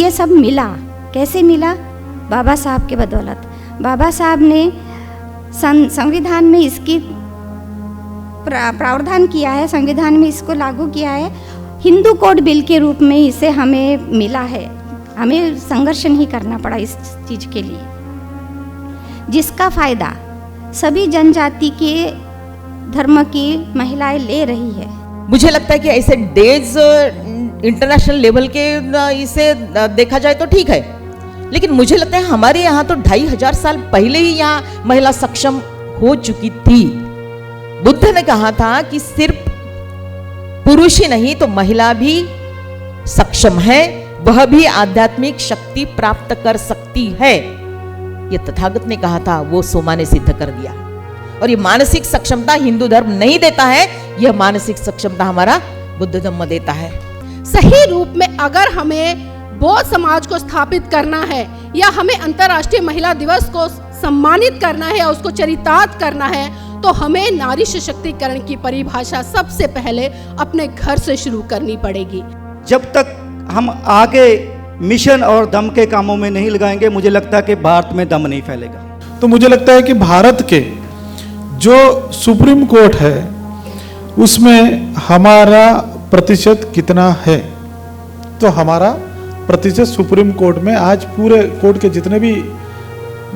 ये सब मिला, कैसे मिला? बाबा साहब के बदौलत। बाबा साहब ने संविधान में इसकी प्रावधान किया है, संविधान में इसको लागू किया है। हिंदू कोड बिल के रूप में इसे हमें मिला है। हमें संघर्ष नहीं करना पड़ा इस चीज़ के लिए, जिसका फ़ायदा सभी जनजाति के धर्म की महिलाएं ले रही है। मुझे लगता है कि ऐसे डेज इंटरनेशनल लेवल के इसे देखा जाए तो ठीक है, लेकिन मुझे लगता है हमारे यहाँ तो 2500 साल पहले ही यहाँ महिला सक्षम हो चुकी थी। बुद्ध ने कहा था कि सिर्फ पुरुष ही नहीं तो महिला भी सक्षम है, वह भी आध्यात्मिक शक्ति प्राप्त कर सकती है। ये तथागत ने कहा था, वो सोमा ने सिद्ध कर दिया। और ये मानसिक सक्षमता हिंदू धर्म नहीं देता है, यह मानसिक सक्षमता हमारा बुद्ध धर्म देता है। सही रूप में अगर हमें बौद्ध समाज को स्थापित करना है या हमें अंतर्राष्ट्रीय महिला दिवस को सम्मानित करना है या उसको चरितार्थ करना है, तो हमें नारी सशक्तिकरण की परिभाषा सबसे पहले अपने घर से शुरू करनी पड़ेगी। जब तक हम आगे मिशन और दम के कामों में नहीं लगाएंगे, मुझे लगता है कि भारत में दम नहीं फैलेगा। तो मुझे लगता है कि भारत के जो सुप्रीम कोर्ट है उसमें हमारा प्रतिशत कितना है? तो हमारा प्रतिशत सुप्रीम कोर्ट में आज पूरे कोर्ट के जितने भी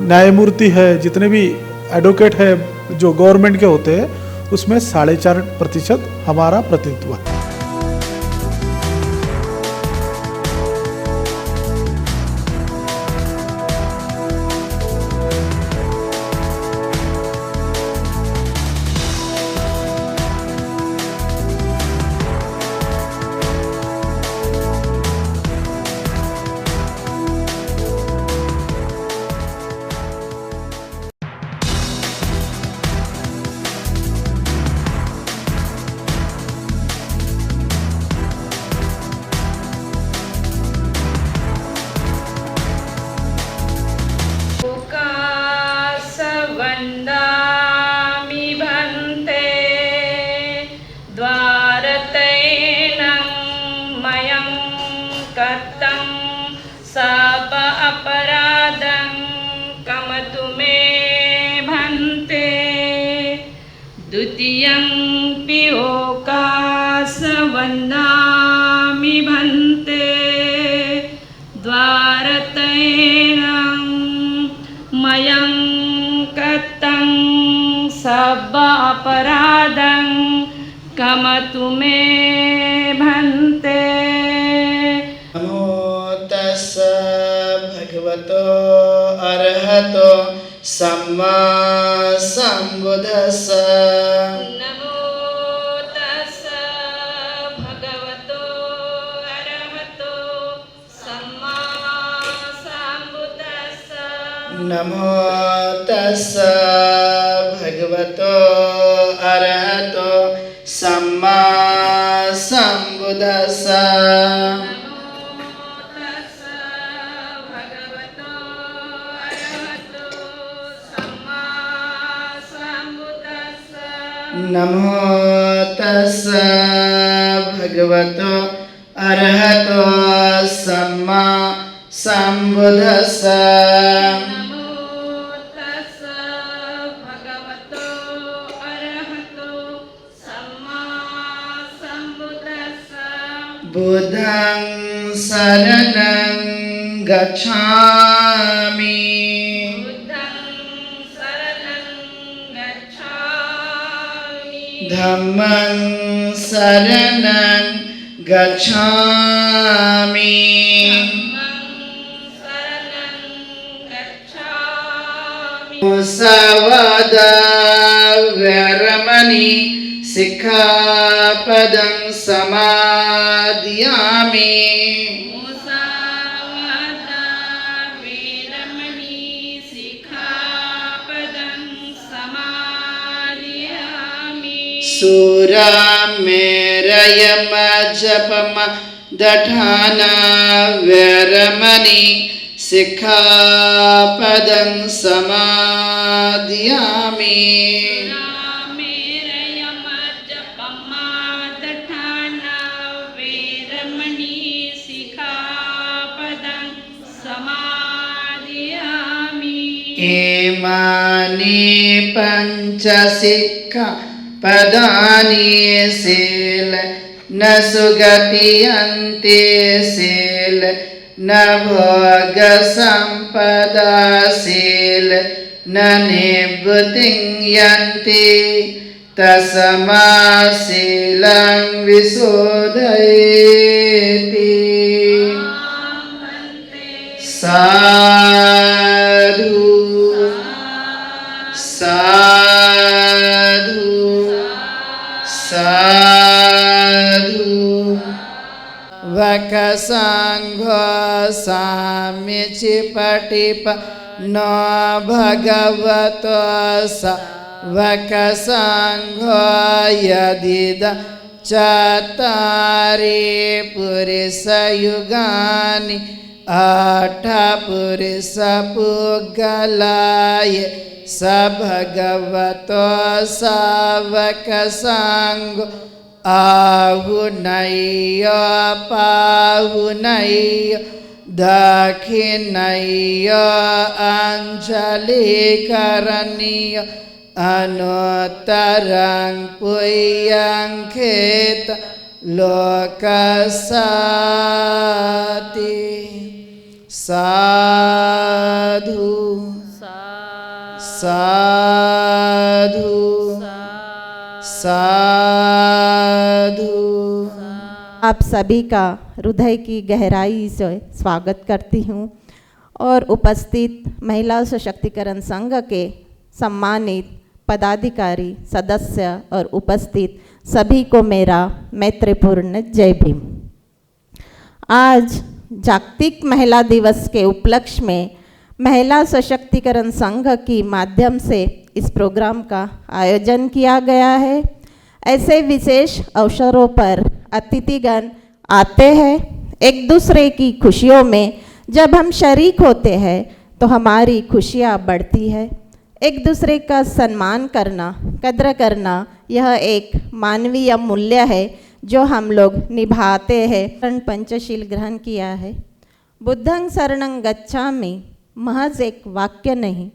न्यायमूर्ति है, जितने भी एडवोकेट है जो गवर्नमेंट के होते हैं, उसमें 4.5% हमारा प्रतिनिधित्व है। सब अपराधं कमतु मे भन्ते द्वितीयं पिओकासवन्दामि भन्ते द्वारतैनं मयं कतं सब अपराधं कमतु मे भन्ते। नमो तस्स भगवतो अरहतो सम्मा सम्बुद्धस्स। नमो तस्स भगवतो अरहतो सम्मा सम्बुद्धस्स। नमो तस्स भगवतो अरहतो सम्मा सम्बुद्धस्स। नमो तस्स भगवतो अरहतो सम्मा सम्बुद्धस्स। नमो तस्स भगवतो अरहतो सम्मा सम्बुद्धस्स। बुद्धं शरणं गच्छामि। धम्मं शरणं गच्छामि। मुसावादा वेरमणि सिक्खापदं समादियामि। सूरामेरयम जपम दठाना वेरमणि सिक्खापदं समादियामि। दठाना वेरमणि सिक्खापदं इमानि पञ्चसिक्खापदानि सील न सुगतियन्ति सील न भोग संपदा सील न निवृत्तिं यन्ति तस्मा शीलं विशोधयेति साधु साधु साधु वकसंघो साम्यचिपटिप न भगवतो स वकसंघो यदिद चत्वारि पुरुषयुगानि आठ पुरुष पुगलाय स भगवतो सावक संग आहुनय्य पाहुनय्य दक्षिणय्य अंजलिकरणीय अनुत्तरं पुयं खेत लोकसाति साधु साधु साधु। आप सभी का हृदय की गहराई से स्वागत करती हूँ और उपस्थित महिला सशक्तिकरण संघ के सम्मानित पदाधिकारी सदस्य और उपस्थित सभी को मेरा मैत्रीपूर्ण जय भीम। आज जागतिक महिला दिवस के उपलक्ष्य में महिला सशक्तिकरण संघ की माध्यम से इस प्रोग्राम का आयोजन किया गया है। ऐसे विशेष अवसरों पर अतिथिगण आते हैं। एक दूसरे की खुशियों में जब हम शरीक होते हैं तो हमारी खुशियाँ बढ़ती है। एक दूसरे का सम्मान करना, कद्र करना, यह एक मानवीय मूल्य है जो हम लोग निभाते हैं। पंचशील ग्रहण किया है। बुद्धं शरणं गच्छामि महज एक वाक्य नहीं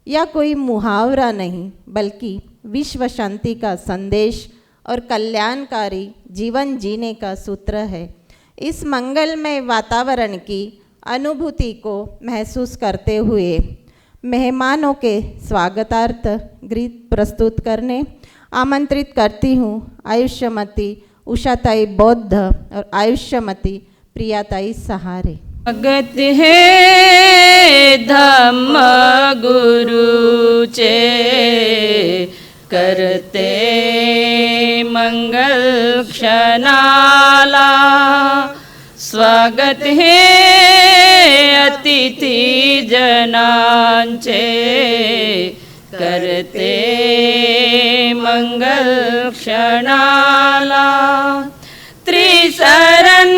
या कोई मुहावरा नहीं, बल्कि विश्व शांति का संदेश और कल्याणकारी जीवन जीने का सूत्र है। इस मंगलमय वातावरण की अनुभूति को महसूस करते हुए मेहमानों के स्वागतार्थ गीत प्रस्तुत करने आमंत्रित करती हूँ आयुष्यमती उषाताई बौद्ध और आयुष्यमती प्रियाताई सहारे। स्वागत है धम्म गुरु चे करते मंगल क्षणाला, स्वागत है अतिथि जनांचे करते मंगल क्षणाला। त्रिशरण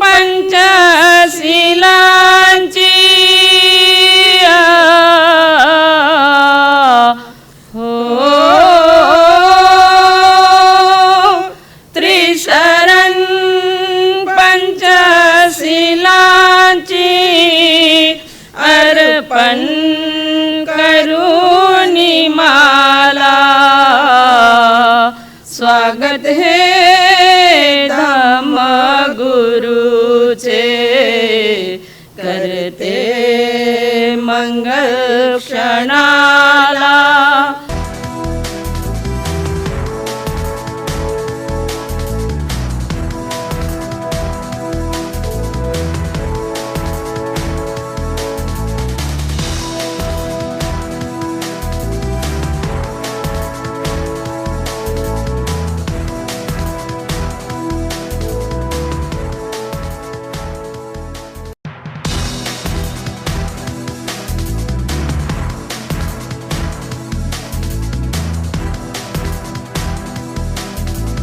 पंचशिलांची हो, त्रिशरण पंचशिलांची अर्पण करूनी माला। स्वागत है धम्म गुरु चे करते मंगल क्षणाला।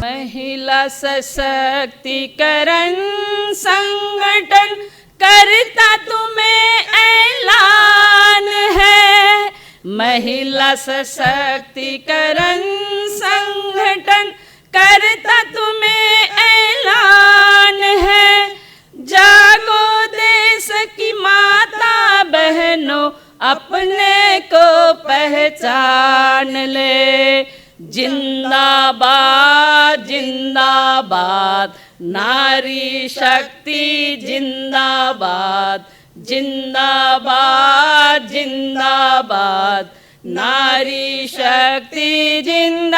महिला सशक्तिकरण संगठन करता तुम्हें ऐलान है। महिला सशक्तिकरण संगठन करता तुम्हें ऐलान है। जागो देश की माता बहनों, अपने जिंदाबाद जिंदाबाद, नारी शक्ति जिंदाबाद, जिंदाबाद जिंदाबाद, नारी शक्ति जिंदाबाद।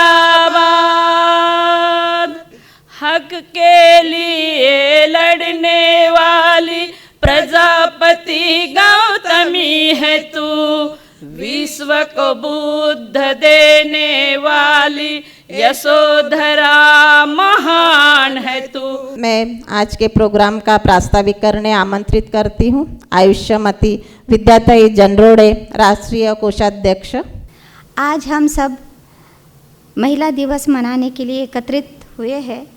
हक के लिए लड़ने वाली प्रजापति गौतमी है तू, विश्व को बुद्ध देने वाली यशोधरा महान है तू। मैं आज के प्रोग्राम का प्रास्ताविक करने आमंत्रित करती हूँ आयुष्यमती विद्याताई जनरोड़े, राष्ट्रीय कोषाध्यक्ष। आज हम सब महिला दिवस मनाने के लिए एकत्रित हुए हैं।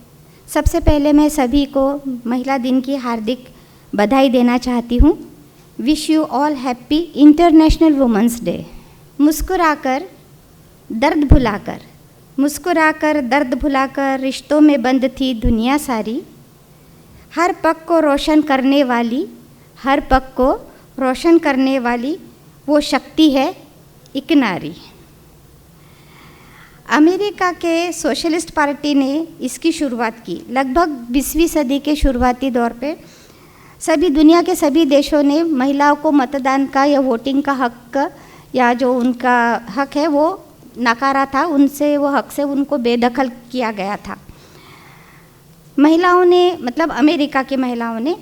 सबसे पहले मैं सभी को महिला दिन की हार्दिक बधाई देना चाहती हूँ। Wish you all happy international women's day. मुस्कुराकर दर्द भुलाकर, मुस्कुराकर दर्द भुलाकर रिश्तों में बंद थी दुनिया सारी, हर पग को रोशन करने वाली, हर पग को रोशन करने वाली वो शक्ति है एक नारी। अमेरिका के सोशलिस्ट पार्टी ने इसकी शुरुआत की। लगभग 20वीं सदी के शुरुआती दौर पे सभी दुनिया के सभी देशों ने महिलाओं को मतदान का या वोटिंग का हक या जो उनका हक है वो नकारा था, उनसे वो हक से उनको बेदखल किया गया था। महिलाओं ने मतलब अमेरिका की महिलाओं ने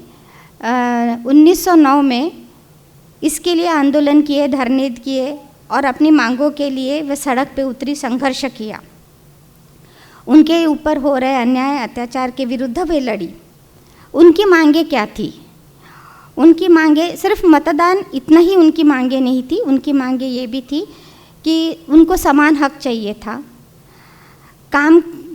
1909 में इसके लिए आंदोलन किए, धरने किए और अपनी मांगों के लिए वे सड़क पे उतरी, संघर्ष किया। उनके ऊपर हो रहे अन्याय अत्याचार के विरुद्ध वे लड़ी। उनकी मांगे क्या थी? उनकी मांगे सिर्फ मतदान इतना ही उनकी मांगे नहीं थी, उनकी मांगे ये भी थी कि उनको समान हक चाहिए था।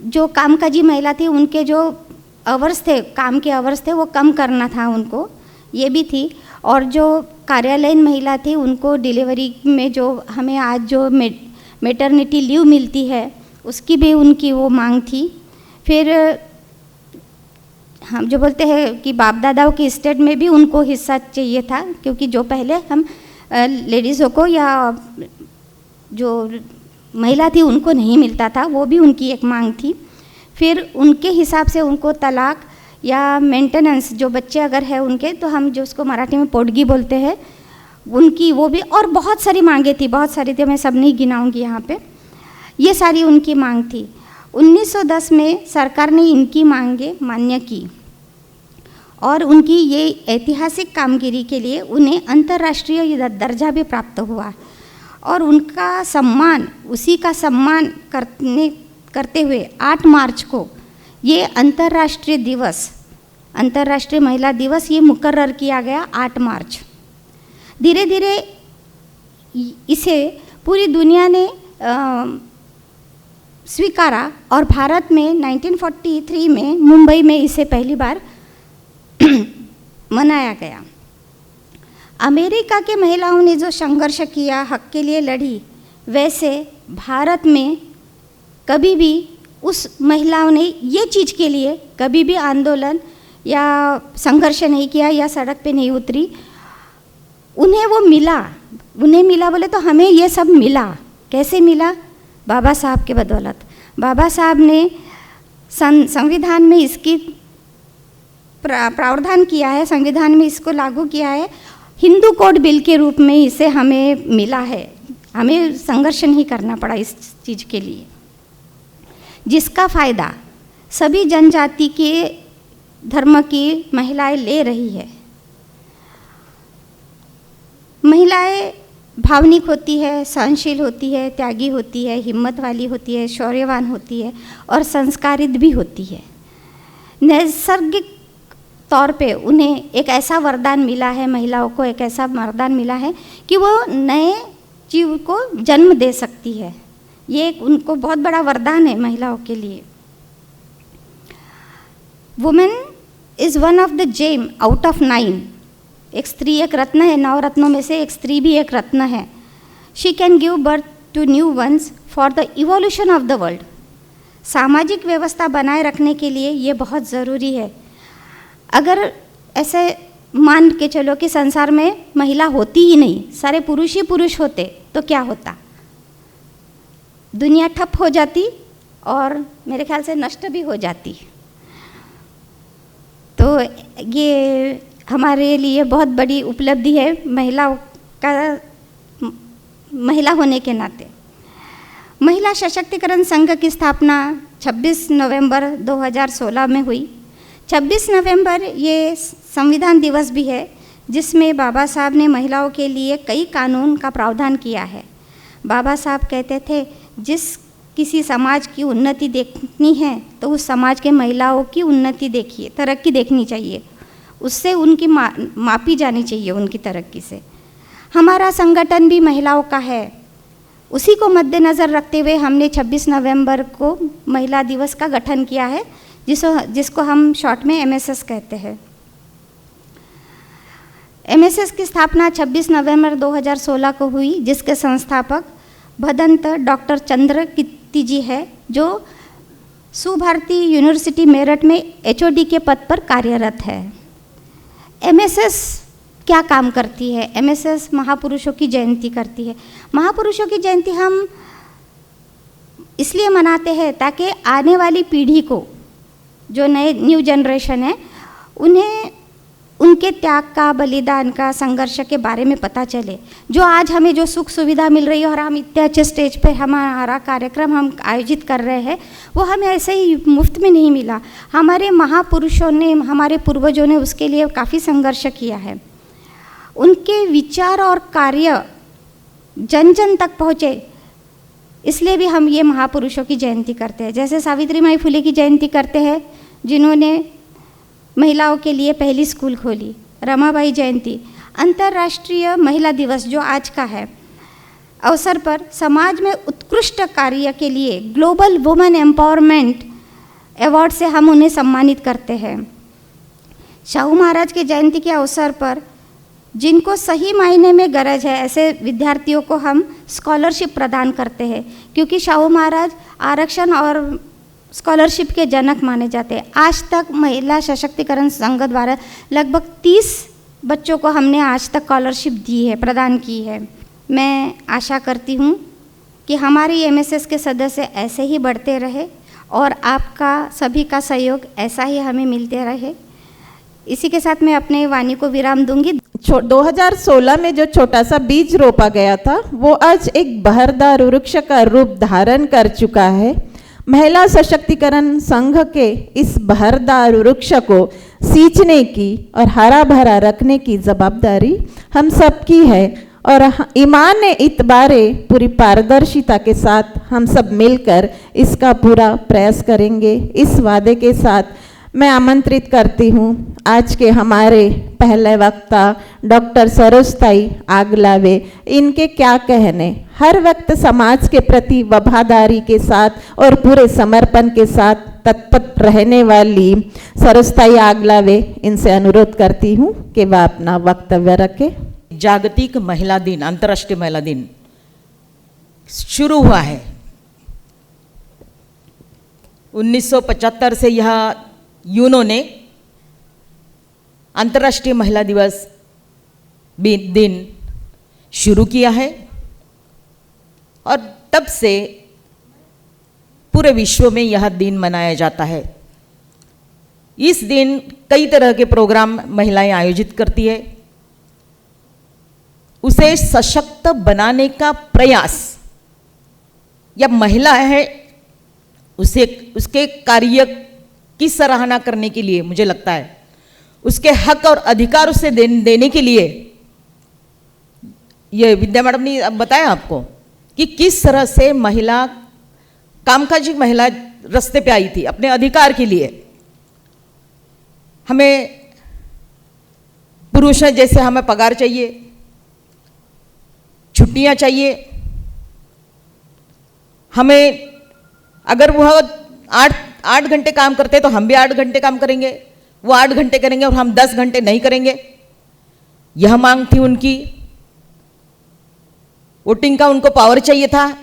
जो कामकाजी महिला थी उनके जो आवर्स थे, काम के आवर्स थे वो कम करना था उनको, ये भी थी। और जो कार्यालयीन महिला थी उनको डिलीवरी में जो हमें आज जो मैटरनिटी लीव मिलती है उसकी भी उनकी वो मांग थी। फिर हम जो बोलते हैं कि बाप दादाओं की स्टेट में भी उनको हिस्सा चाहिए था, क्योंकि जो पहले हम लेडीज़ों को या जो महिला थी उनको नहीं मिलता था, वो भी उनकी एक मांग थी। फिर उनके हिसाब से उनको तलाक या मेंटेनेंस, जो बच्चे अगर है उनके, तो हम जो उसको मराठी में पोटगी बोलते हैं, उनकी वो भी, और बहुत सारी मांगे थी, बहुत सारी थी, मैं सब नहीं गिनाऊंगी यहाँ पे। ये सारी उनकी मांग थी। 1910 में सरकार ने इनकी मांगे मान्य की और उनकी ये ऐतिहासिक कामगिरी के लिए उन्हें अंतर्राष्ट्रीय दर्जा भी प्राप्त हुआ और उनका सम्मान, उसी का सम्मान करते हुए 8 मार्च को ये अंतर्राष्ट्रीय दिवस, अंतर्राष्ट्रीय महिला दिवस ये मुकर्रर किया गया 8 मार्च। धीरे धीरे इसे पूरी दुनिया ने स्वीकारा और भारत में 1943 में मुंबई में इसे पहली बार मनाया गया। अमेरिका के महिलाओं ने जो संघर्ष किया, हक के लिए लड़ी, वैसे भारत में कभी भी उस महिलाओं ने ये चीज़ के लिए कभी भी आंदोलन या संघर्ष नहीं किया या सड़क पे नहीं उतरी। उन्हें वो मिला, उन्हें मिला बोले तो हमें ये सब मिला। कैसे मिला? बाबा साहब के बदौलत। बाबा साहब ने संविधान में इसकी प्रावधान किया है, संविधान में इसको लागू किया है। हिंदू कोड बिल के रूप में इसे हमें मिला है। हमें संघर्ष नहीं करना पड़ा इस चीज़ के लिए, जिसका फ़ायदा सभी जनजाति के धर्म की महिलाएं ले रही है। महिलाएं भावनिक होती है, सहनशील होती है, त्यागी होती है, हिम्मत वाली होती है, शौर्यवान होती है और संस्कारित भी होती है। नैसर्गिक तौर पे उन्हें एक ऐसा वरदान मिला है, महिलाओं को एक ऐसा वरदान मिला है कि वो नए जीव को जन्म दे सकती है। ये एक उनको बहुत बड़ा वरदान है महिलाओं के लिए। Women is one of the gem out of 9। एक स्त्री एक रत्न है, 9 रत्नों में से एक स्त्री भी एक रत्न है। She can give birth to new ones for the evolution of the world. सामाजिक व्यवस्था बनाए रखने के लिए ये बहुत ज़रूरी है। अगर ऐसे मान के चलो कि संसार में महिला होती ही नहीं, सारे पुरुष ही पुरुष होते, तो क्या होता? दुनिया ठप हो जाती और मेरे ख्याल से नष्ट भी हो जाती। तो ये हमारे लिए बहुत बड़ी उपलब्धि है महिला होने के नाते। महिला सशक्तिकरण संघ की स्थापना 26 नवंबर 2016 में हुई। 26 नवंबर ये संविधान दिवस भी है जिसमें बाबा साहब ने महिलाओं के लिए कई कानून का प्रावधान किया है। बाबा साहब कहते थे जिस किसी समाज की उन्नति देखनी है तो उस समाज के महिलाओं की उन्नति देखिए, तरक्की देखनी चाहिए, उससे उनकी मापी जानी चाहिए उनकी तरक्की से। हमारा संगठन भी महिलाओं का है, उसी को मद्देनज़र रखते हुए हमने 26 नवंबर को महिला दिवस का गठन किया है जिसको हम शॉर्ट में MSS कहते हैं। MSS की स्थापना 26 नवंबर 2016 को हुई जिसके संस्थापक भदंत डॉक्टर चंद्र कीर्ति जी है जो सुभारती यूनिवर्सिटी मेरठ में HOD के पद पर कार्यरत है। MSS क्या काम करती है? MSS महापुरुषों की जयंती करती है। महापुरुषों की जयंती हम इसलिए मनाते हैं ताकि आने वाली पीढ़ी को, जो न्यू जनरेशन है, उन्हें उनके त्याग का, बलिदान का, संघर्ष के बारे में पता चले। जो आज हमें जो सुख सुविधा मिल रही है और हम इतने अच्छे स्टेज पे हमारा कार्यक्रम हम आयोजित कर रहे हैं, वो हमें ऐसे ही मुफ्त में नहीं मिला। हमारे महापुरुषों ने, हमारे पूर्वजों ने उसके लिए काफ़ी संघर्ष किया है। उनके विचार और कार्य जन जन तक पहुँचे, इसलिए भी हम ये महापुरुषों की जयंती करते हैं। जैसे सावित्रीबाई फुले की जयंती करते हैं जिन्होंने महिलाओं के लिए पहली स्कूल खोली। रमाबाई जयंती, अंतर्राष्ट्रीय महिला दिवस जो आज का है, अवसर पर समाज में उत्कृष्ट कार्य के लिए ग्लोबल वुमेन एम्पावरमेंट अवार्ड से हम उन्हें सम्मानित करते हैं। शाहू महाराज की जयंती के अवसर पर जिनको सही मायने में गरज है ऐसे विद्यार्थियों को हम स्कॉलरशिप प्रदान करते हैं, क्योंकि शाहू महाराज आरक्षण और स्कॉलरशिप के जनक माने जाते हैं। आज तक महिला सशक्तिकरण संघ द्वारा लगभग 30 बच्चों को हमने आज तक स्कॉलरशिप दी है, प्रदान की है। मैं आशा करती हूँ कि हमारी MSS के सदस्य ऐसे ही बढ़ते रहे और आपका सभी का सहयोग ऐसा ही हमें मिलते रहे। इसी के साथ मैं अपने वाणी को विराम दूंगी। 2016 में जो छोटा सा बीज रोपा गया था वो आज एक बहरदार वृक्ष का रूप धारण कर चुका है। महिला सशक्तिकरण संघ के इस बहरदार वृक्ष को सींचने की और हरा भरा रखने की जवाबदारी हम सबकी है और ईमान इतबारे पूरी पारदर्शिता के साथ हम सब मिलकर इसका पूरा प्रयास करेंगे। इस वादे के साथ मैं आमंत्रित करती हूँ आज के हमारे पहले वक्ता डॉक्टर सरोजताई आगलावे। इनके क्या कहने, हर वक्त समाज के प्रति वफादारी के साथ और पूरे समर्पण के साथ तत्पर रहने वाली सरोजताई आगलावे, इनसे अनुरोध करती हूँ कि वह अपना वक्तव्य रखें। जागतिक महिला दिन, अंतर्राष्ट्रीय महिला दिन शुरू हुआ है। 1975 से यह यूनो ने अंतर्राष्ट्रीय महिला दिवस दिन शुरू किया है और तब से पूरे विश्व में यह दिन मनाया जाता है। इस दिन कई तरह के प्रोग्राम महिलाएं आयोजित करती है। उसे सशक्त बनाने का प्रयास, या महिला है उसे उसके कार्य की सराहना करने के लिए, मुझे लगता है उसके हक और अधिकार उसे देने के लिए, ये विद्या मैडम ने बताया आपको कि किस तरह से महिला, कामकाजी महिला रास्ते पे आई थी अपने अधिकार के लिए। हमें पुरुष जैसे हमें पगार चाहिए, छुट्टियां चाहिए, हमें अगर वह 8 घंटे काम करते तो हम भी 8 घंटे काम करेंगे, वो 8 घंटे करेंगे और हम 10 घंटे नहीं करेंगे। यह मांग थी उनकी। वोटिंग का उनको पावर चाहिए था।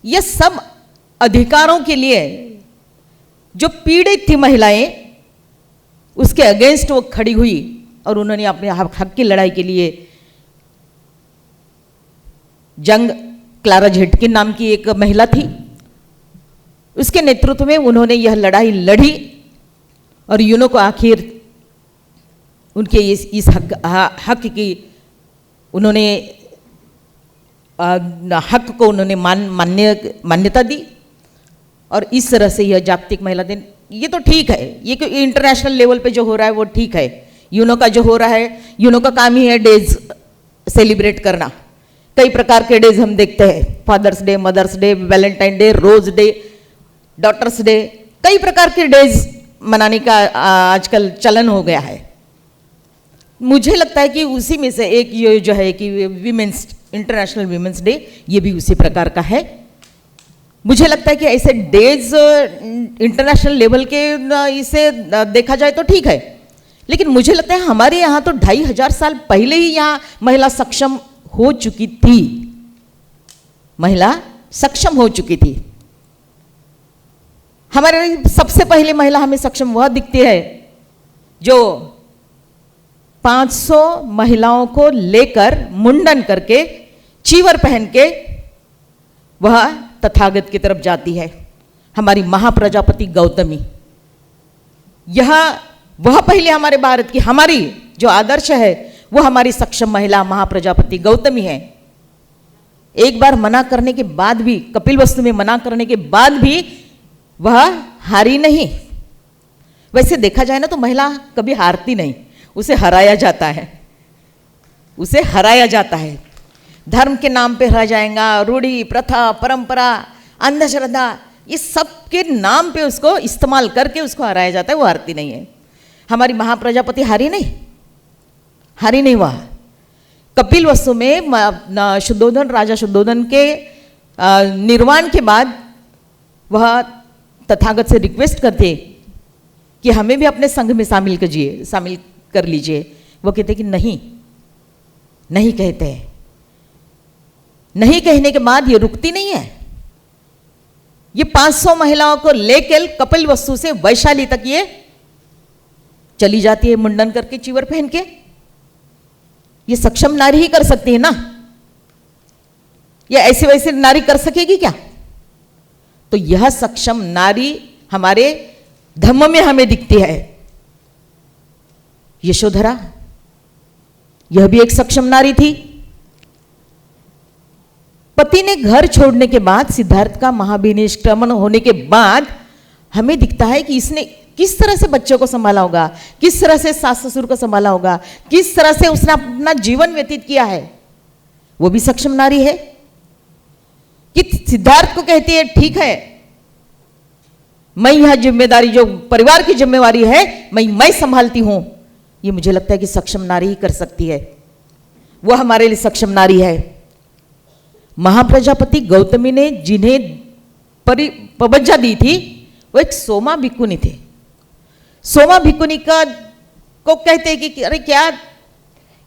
यह सब अधिकारों के लिए जो पीड़ित थी महिलाएं, उसके अगेंस्ट वो खड़ी हुई और उन्होंने अपने हक की लड़ाई के लिए जंग क्लारा झेटकिन नाम की एक महिला थी, उसके नेतृत्व में उन्होंने यह लड़ाई लड़ी और यूनो को आखिर उनके इस हक की उन्होंने हक को उन्होंने मान्यता दी। और इस तरह से यह जागतिक महिला दिन, ये तो ठीक है, ये इंटरनेशनल लेवल पे जो हो रहा है वो ठीक है। यूनो का जो हो रहा है, यूनो का काम ही है डेज सेलिब्रेट करना। कई प्रकार के डेज हम देखते हैं, fathers day, mothers day, Valentine day, rose day, daughters day, कई प्रकार के डेज मनाने का आजकल चलन हो गया है। मुझे लगता है कि उसी में से एक ये जो है कि विमेंस इंटरनेशनल विमेंस डे, ये भी उसी प्रकार का है। मुझे लगता है कि ऐसे डेज इंटरनेशनल लेवल के इसे देखा जाए तो ठीक है, लेकिन मुझे लगता है हमारे यहाँ तो 2500 साल पहले ही यहाँ महिला सक्षम हो चुकी थी, महिला सक्षम हो चुकी थी। हमारे सबसे पहले महिला हमें सक्षम वह दिखती है जो 500 महिलाओं को लेकर मुंडन करके चीवर पहन के वह तथागत की तरफ जाती है, हमारी महाप्रजापति गौतमी। यह वह पहले हमारे भारत की हमारी जो आदर्श है वो हमारी सक्षम महिला महाप्रजापति गौतमी है। एक बार मना करने के बाद भी, कपिल वस्तु में मना करने के बाद भी वह हारी नहीं। वैसे देखा जाए ना तो महिला कभी हारती नहीं, उसे हराया जाता है, उसे हराया जाता है। धर्म के नाम पे हरा जाएगा, रूढ़ी, प्रथा, परंपरा, अंधश्रद्धा, इस सब के नाम पे उसको इस्तेमाल करके उसको हराया जाता है, वो हारती नहीं है। हमारी महाप्रजापति हारी नहीं, हारी नहीं वह। कपिल वस्तु में शुद्धोधन, राजा शुद्धोधन के निर्वाण के बाद वह तथागत से रिक्वेस्ट करते कि हमें भी अपने संघ में शामिल कर लीजिए। वो कहते कि नहीं, नहीं कहते हैं। नहीं कहने के बाद ये रुकती नहीं है, ये 500 महिलाओं को लेकर कपिल वस्तु से वैशाली तक ये चली जाती है, मुंडन करके, चीवर पहन के। ये सक्षम नारी ही कर सकती है ना, ये ऐसे वैसे नारी कर सकेगी क्या? तो यह सक्षम नारी हमारे धम्म में हमें दिखती है। यशोधरा, यह भी एक सक्षम नारी थी। पति ने घर छोड़ने के बाद, सिद्धार्थ का महाभिनिष्क्रमण होने के बाद हमें दिखता है कि इसने किस तरह से बच्चों को संभाला होगा, किस तरह से सास ससुर को संभाला होगा, किस तरह से उसने अपना जीवन व्यतीत किया है। वो भी सक्षम नारी है कि सिद्धार्थ को कहती है ठीक है, मैं यह जिम्मेदारी जो परिवार की जिम्मेवारी है मैं संभालती हूं। ये मुझे लगता है कि सक्षम नारी ही कर सकती है, वो हमारे लिए सक्षम नारी है। महाप्रजापति गौतमी ने जिन्हें प्रबज्जा दी थी वो एक सोमा भिक्खुनी थे। सोमा भिक्खुनी को कहते हैं कि अरे क्या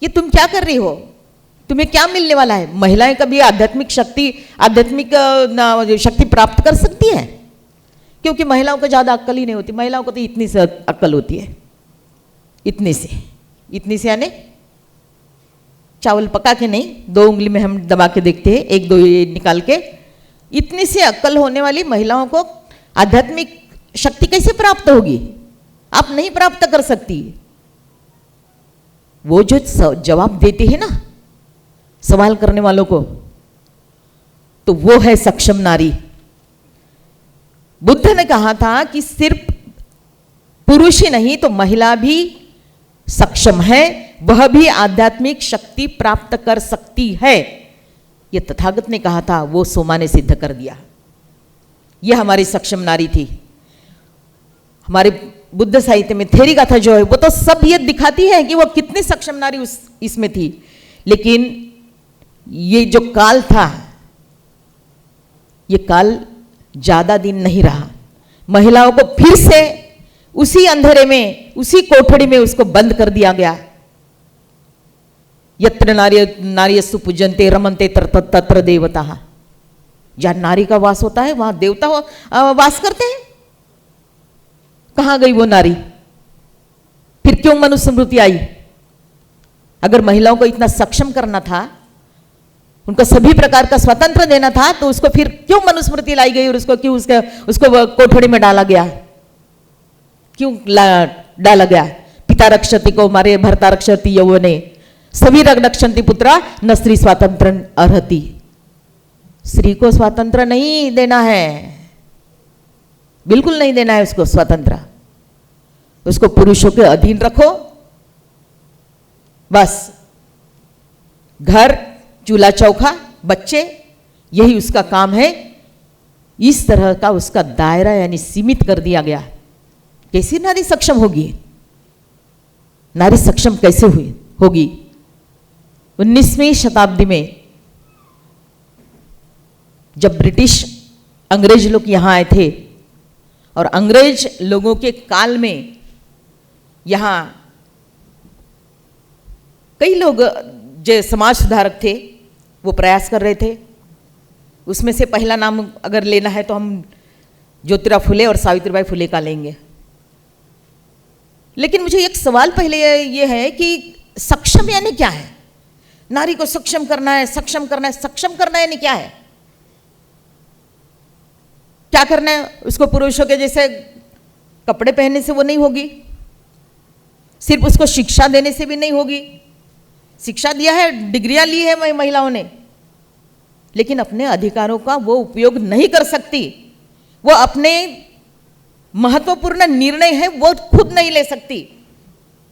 ये तुम क्या कर रही हो, तुम्हें क्या मिलने वाला है? महिलाएं कभी आध्यात्मिक शक्ति प्राप्त कर सकती है? क्योंकि महिलाओं को ज़्यादा अक्ल ही नहीं होती, महिलाओं को तो इतनी से अक्ल होती है, इतनी से यानी चावल पका के नहीं, 2 उंगली में हम दबा के देखते हैं, 1-2 निकाल के। इतनी सी अक्ल होने वाली महिलाओं को आध्यात्मिक शक्ति कैसे प्राप्त होगी? आप नहीं प्राप्त कर सकती। वो जो जवाब देती है ना सवाल करने वालों को, तो वो है सक्षम नारी। बुद्ध ने कहा था कि सिर्फ पुरुष ही नहीं तो महिला भी सक्षम है, वह भी आध्यात्मिक शक्ति प्राप्त कर सकती है। यह तथागत ने कहा था, वो सोमा ने सिद्ध कर दिया। यह हमारी सक्षम नारी थी। हमारे बुद्ध साहित्य में थेरी गाथा जो है वो तो सब ये दिखाती है कि वो कितनी सक्षम नारी इसमें थी। लेकिन ये जो काल था, ये काल ज्यादा दिन नहीं रहा। महिलाओं को फिर से उसी अंधेरे में, उसी कोठड़ी में उसको बंद कर दिया गया। यत्र नार्यस्तु पूजन्ते रमन्ते तत्र देवता। जहां नारी का वास होता है वहां देवता वास करते हैं। कहां गई वो नारी? फिर क्यों मनुस्मृति आई? अगर महिलाओं को इतना सक्षम करना था, उनको सभी प्रकार का स्वतंत्र देना था, तो उसको फिर क्यों मनुस्मृति लाई गई और उसको क्यों उसको कोठड़ी में डाला गया? क्यों डाला गया? पिता रक्षति को मारे भर्ता रक्षति यौवने सभी रक्षन्ति पुत्रा न स्त्री स्वातंत्र अर्हति। स्त्री को स्वातंत्र नहीं देना है, बिल्कुल नहीं देना है उसको स्वतंत्र। उसको पुरुषों के अधीन रखो, बस घर चूल्हा चौका बच्चे यही उसका काम है। इस तरह का उसका दायरा यानी सीमित कर दिया गया। कैसे नारी सक्षम होगी? नारी सक्षम कैसे होगी? 19वीं शताब्दी में जब ब्रिटिश अंग्रेज लोग यहां आए थे और अंग्रेज लोगों के काल में यहां कई लोग जो समाज सुधारक थे वो प्रयास कर रहे थे। उसमें से पहला नाम अगर लेना है तो हम ज्योतिराव फुले और सावित्रीबाई फुले का लेंगे। लेकिन मुझे एक सवाल पहले ये है कि सक्षम यानी क्या है? नारी को सक्षम करना है, सक्षम करना है, सक्षम करना यानी क्या है? क्या करना है? उसको पुरुषों के जैसे कपड़े पहनने से वो नहीं होगी, सिर्फ उसको शिक्षा देने से भी नहीं होगी। शिक्षा दिया है, डिग्रियां ली है महिलाओं ने, लेकिन अपने अधिकारों का वो उपयोग नहीं कर सकती। वो अपने महत्वपूर्ण निर्णय है वो खुद नहीं ले सकती।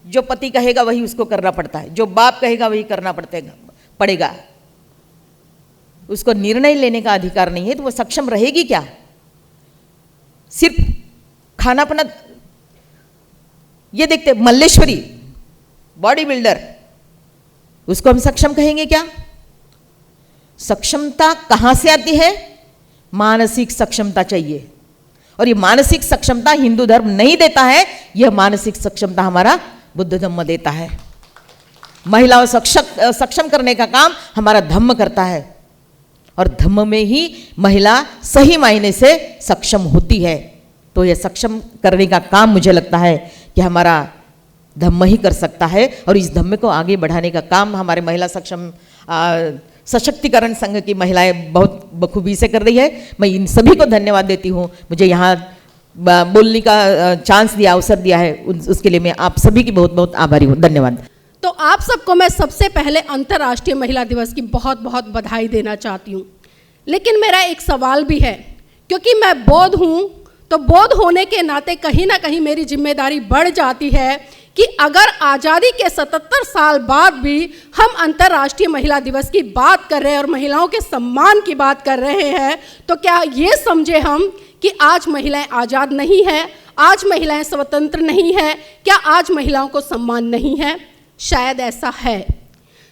जो पति कहेगा वही उसको करना पड़ता है, जो बाप कहेगा वही करना पड़ेगा। उसको निर्णय लेने का अधिकार नहीं है, तो वो सक्षम रहेगी क्या? सिर्फ खाना पीना। ये देखते मल्लेश्वरी बॉडी बिल्डर, उसको हम सक्षम कहेंगे क्या? सक्षमता कहां से आती है? मानसिक सक्षमता चाहिए, और ये मानसिक सक्षमता हिंदू धर्म नहीं देता है, यह मानसिक सक्षमता हमारा बुद्ध धम्म देता है। महिलाओं सक्षम करने का काम हमारा धम्म करता है, और धम्म में ही महिला सही मायने से सक्षम होती है। तो यह सक्षम करने का काम मुझे लगता है कि हमारा धम्म ही कर सकता है, और इस धम्म को आगे बढ़ाने का काम हमारे महिला सशक्तिकरण संघ की महिलाएं बहुत बखूबी से कर रही है। मैं इन सभी को धन्यवाद देती हूँ, मुझे यहाँ बोलने का चांस दिया, अवसर दिया है, उसके लिए मैं आप सभी की बहुत बहुत आभारी हूँ। धन्यवाद। तो आप सबको मैं सबसे पहले अंतर्राष्ट्रीय महिला दिवस की बहुत बहुत बधाई देना चाहती हूँ। लेकिन मेरा एक सवाल भी है, क्योंकि मैं बौद्ध हूँ, तो बौद्ध होने के नाते कहीं ना कहीं मेरी जिम्मेदारी बढ़ जाती है कि अगर आज़ादी के 77 साल बाद भी हम अंतर्राष्ट्रीय महिला दिवस की बात कर रहे हैं और महिलाओं के सम्मान की बात कर रहे हैं, तो क्या ये समझे हम कि आज महिलाएं आज़ाद नहीं हैं, आज महिलाएं स्वतंत्र नहीं हैं? क्या आज महिलाओं को सम्मान नहीं है? शायद ऐसा है,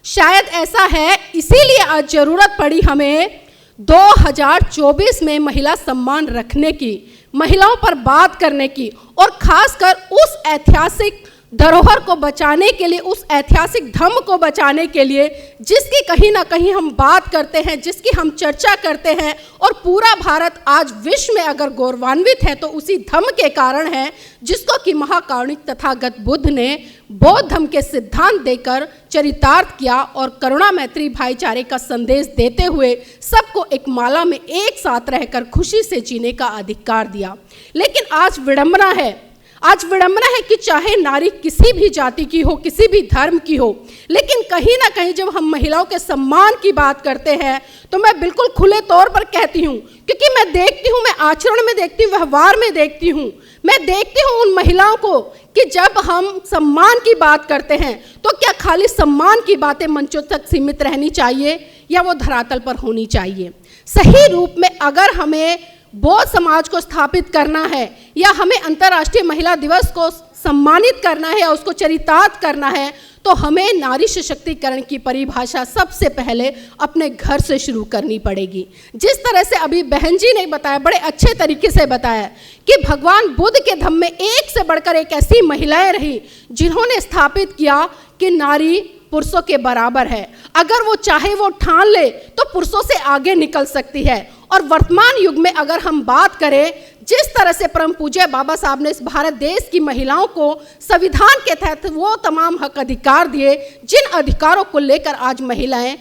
शायद ऐसा है। इसीलिए आज ज़रूरत पड़ी हमें 2024 में महिला सम्मान रखने की, महिलाओं पर बात करने की, और खासकर उस ऐतिहासिक धरोहर को बचाने के लिए, उस ऐतिहासिक धम्म को बचाने के लिए जिसकी कहीं ना कहीं हम बात करते हैं, जिसकी हम चर्चा करते हैं, और पूरा भारत आज विश्व में अगर गौरवान्वित है तो उसी धम्म के कारण है, जिसको कि महाकारुणिक तथागत बुद्ध ने बौद्ध धम्म के सिद्धांत देकर चरितार्थ किया और करुणा मैत्री भाईचारे का संदेश देते हुए सबको एक माला में एक साथ रहकर खुशी से जीने का अधिकार दिया। लेकिन आज विडंबना है कि चाहे नारी किसी भी जाति की हो, किसी भी धर्म की हो, लेकिन कहीं ना कहीं जब हम महिलाओं के सम्मान की बात करते हैं तो मैं बिल्कुल खुले तौर पर कहती हूँ, क्योंकि मैं देखती हूँ, मैं आचरण में देखती हूँ, व्यवहार में देखती हूँ, मैं देखती हूँ उन महिलाओं को कि जब हम सम्मान की बात करते हैं तो क्या खाली सम्मान की बातें मंचों तक सीमित रहनी चाहिए या वो धरातल पर होनी चाहिए? सही रूप में अगर हमें बौद्ध समाज को स्थापित करना है या हमें अंतर्राष्ट्रीय महिला दिवस को सम्मानित करना है या उसको चरितार्थ करना है, तो हमें नारी सशक्तिकरण की परिभाषा सबसे पहले अपने घर से शुरू करनी पड़ेगी। जिस तरह से अभी बहन जी ने बताया, बड़े अच्छे तरीके से बताया कि भगवान बुद्ध के धम्म में एक से बढ़कर एक ऐसी महिलाएं रही जिन्होंने स्थापित किया कि नारी पुरुषों के बराबर है। अगर वो चाहे वो ठान ले तो पुरुषों से आगे निकल सकती है। और वर्तमान युग में अगर हम बात करें, जिस तरह से परम पूज्य बाबा साहब ने इस भारत देश की महिलाओं को संविधान के तहत वो तमाम हक अधिकार दिए, जिन अधिकारों को लेकर आज महिलाएं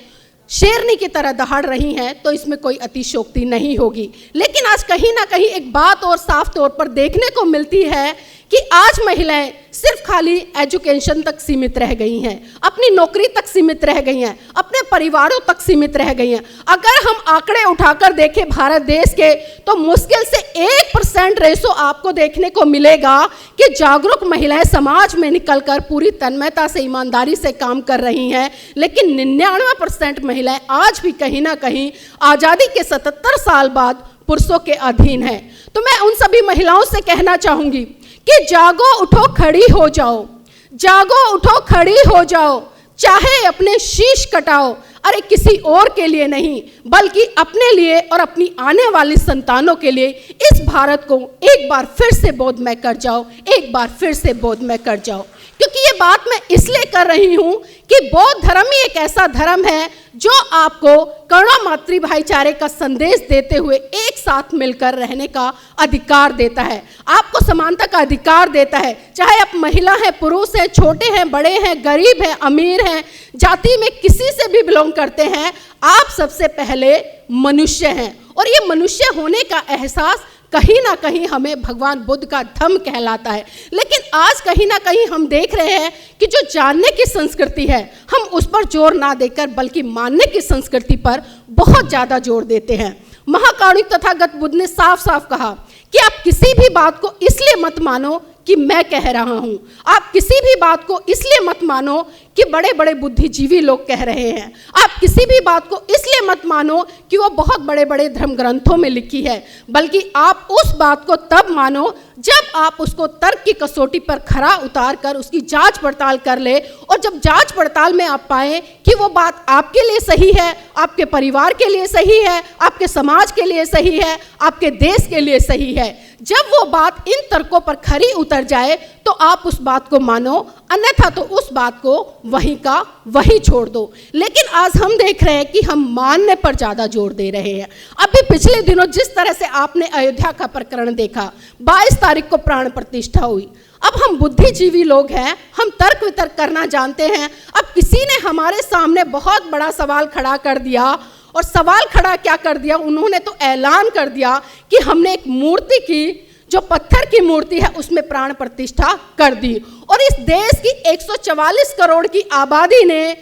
शेरनी की तरह दहाड़ रही हैं तो इसमें कोई अतिशयोक्ति नहीं होगी। लेकिन आज कहीं ना कहीं एक बात और साफ तौर पर देखने को मिलती है कि आज महिलाएं सिर्फ खाली एजुकेशन तक सीमित रह गई हैं, अपनी नौकरी तक सीमित रह गई हैं, अपने परिवारों तक सीमित रह गई हैं। अगर हम आंकड़े उठाकर देखें भारत देश के तो मुश्किल से 1% रेशो आपको देखने को मिलेगा कि जागरूक महिलाएं समाज में निकलकर पूरी तन्मयता से, ईमानदारी से काम कर रही हैं। लेकिन 99% महिलाएं आज भी कहीं ना कहीं आज़ादी के 77 साल बाद पुरुषों के अधीन हैं। तो मैं उन सभी महिलाओं से कहना चाहूंगी कि जागो उठो खड़ी हो जाओ, जागो उठो खड़ी हो जाओ, चाहे अपने शीश कटाओ, अरे किसी और के लिए नहीं बल्कि अपने लिए और अपनी आने वाली संतानों के लिए इस भारत को एक बार फिर से बोधमय कर जाओ, एक बार फिर से बोधमय कर जाओ। क्योंकि ये बात मैं इसलिए कर रही हूं कि बौद्ध धर्म ही एक ऐसा धर्म है जो आपको करुणा मातृ भाईचारे का संदेश देते हुए एक साथ मिलकर रहने का अधिकार देता है, आपको समानता का अधिकार देता है। चाहे आप महिला हैं, पुरुष हैं, छोटे हैं, बड़े हैं, गरीब हैं, अमीर हैं, जाति में किसी से भी बिलोंग करते हैं, आप सबसे पहले मनुष्य हैं। और ये मनुष्य होने का एहसास कहीं ना कहीं हमें भगवान बुद्ध का धम्म कहलाता है। लेकिन आज कहीं ना कहीं हम देख रहे हैं कि जो जानने की संस्कृति है हम उस पर जोर ना देकर बल्कि मानने की संस्कृति पर बहुत ज़्यादा जोर देते हैं। महाकारुणिक तथागत बुद्ध ने साफ साफ कहा कि आप किसी भी बात को इसलिए मत मानो कि मैं कह रहा हूं, आप किसी भी बात को इसलिए मत मानो कि बड़े बड़े बुद्धिजीवी लोग कह रहे हैं, आप किसी भी बात को इसलिए मत मानो कि वो बहुत बड़े बड़े धर्म ग्रंथों में लिखी है, बल्कि आप उस बात को तब मानो जब आप उसको तर्क की कसौटी पर खरा उतार कर उसकी जांच पड़ताल कर ले। और जब जांच पड़ताल में आप पाएं कि वो बात आपके लिए सही है, आपके परिवार के लिए सही है, आपके समाज के लिए सही है, आपके देश के लिए सही है, जब वो बात इन तर्कों पर खरी उतर जाए तो आप उस बात को मानो, अन्यथा तो उस बात को वहीं का वहीं छोड़ दो। लेकिन आज हम देख रहे हैं कि हम मानने पर ज़्यादा जोर दे रहे हैं। अभी पिछले दिनों जिस तरह से आपने अयोध्या का प्रकरण देखा, 22 तारीख को प्राण प्रतिष्ठा हुई। अब हम बुद्धिजीवी लोग हैं, हम तर्क वितर्क करना जानते हैं। अब किसी ने हमारे सामने बहुत बड़ा सवाल खड़ा कर दिया, और सवाल खड़ा क्या कर दिया, उन्होंने तो ऐलान कर दिया कि हमने एक मूर्ति की जो पत्थर की मूर्ति है उसमें प्राण प्रतिष्ठा कर दी। और इस देश की 144 करोड़ की आबादी ने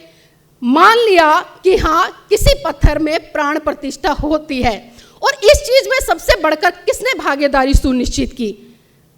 मान लिया कि हाँ किसी पत्थर में प्राण प्रतिष्ठा होती है। और इस चीज में सबसे बढ़कर किसने भागीदारी सुनिश्चित की?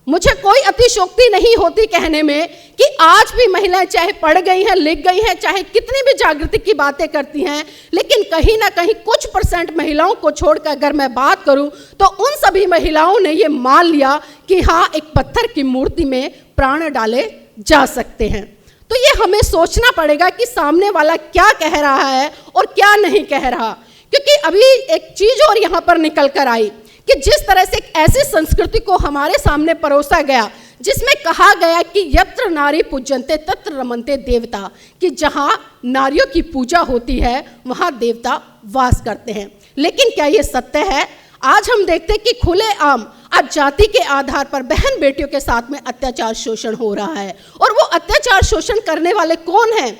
मुझे कोई अतिशयोक्ति नहीं होती कहने में कि आज भी महिलाएं चाहे पढ़ गई हैं, लिख गई हैं, चाहे कितनी भी जागृति की बातें करती हैं, लेकिन कहीं ना कहीं कुछ % महिलाओं को छोड़कर अगर मैं बात करूं तो उन सभी महिलाओं ने ये मान लिया कि हाँ एक पत्थर की मूर्ति में प्राण डाले जा सकते हैं। तो ये हमें सोचना पड़ेगा कि सामने वाला क्या कह रहा है और क्या नहीं कह रहा। क्योंकि अभी एक चीज और यहाँ पर निकल कर आई कि जिस तरह से एक ऐसी संस्कृति को हमारे सामने परोसा गया जिसमें कहा गया कि यत्र नारी पूज्यन्ते तत्र रमन्ते देवता, कि जहाँ नारियों की पूजा होती है वहाँ देवता वास करते हैं। लेकिन क्या ये सत्य है? आज हम देखते हैं कि खुलेआम आज जाति के आधार पर बहन बेटियों के साथ में अत्याचार शोषण हो रहा है। और वो अत्याचार शोषण करने वाले कौन हैं?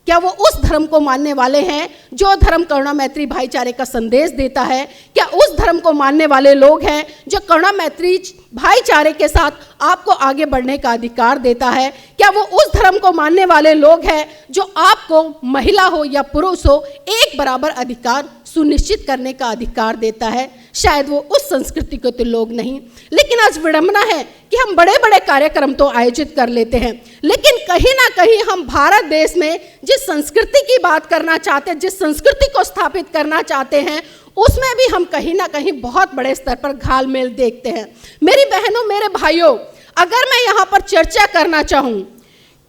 क्या वो उस धर्म को मानने वाले हैं जो धर्म करुणा मैत्री भाईचारे का संदेश देता है? क्या उस धर्म को मानने वाले लोग हैं जो करुणा मैत्री भाईचारे के साथ आपको आगे बढ़ने का अधिकार देता है? क्या वो उस धर्म को मानने वाले लोग हैं जो आपको महिला हो या पुरुष हो एक बराबर अधिकार सुनिश्चित करने का अधिकार देता है? शायद वो उस संस्कृति के तो लोग नहीं। लेकिन आज विडंबना है कि हम बड़े बड़े कार्यक्रम तो आयोजित कर लेते हैं, लेकिन कहीं ना कहीं हम भारत देश में जिस संस्कृति की बात करना चाहते हैं, जिस संस्कृति को स्थापित करना चाहते हैं, उसमें भी हम कहीं ना कहीं बहुत बड़े स्तर पर घालमेल देखते हैं। मेरी बहनों, मेरे भाइयों, अगर मैं यहाँ पर चर्चा करना चाहूँ,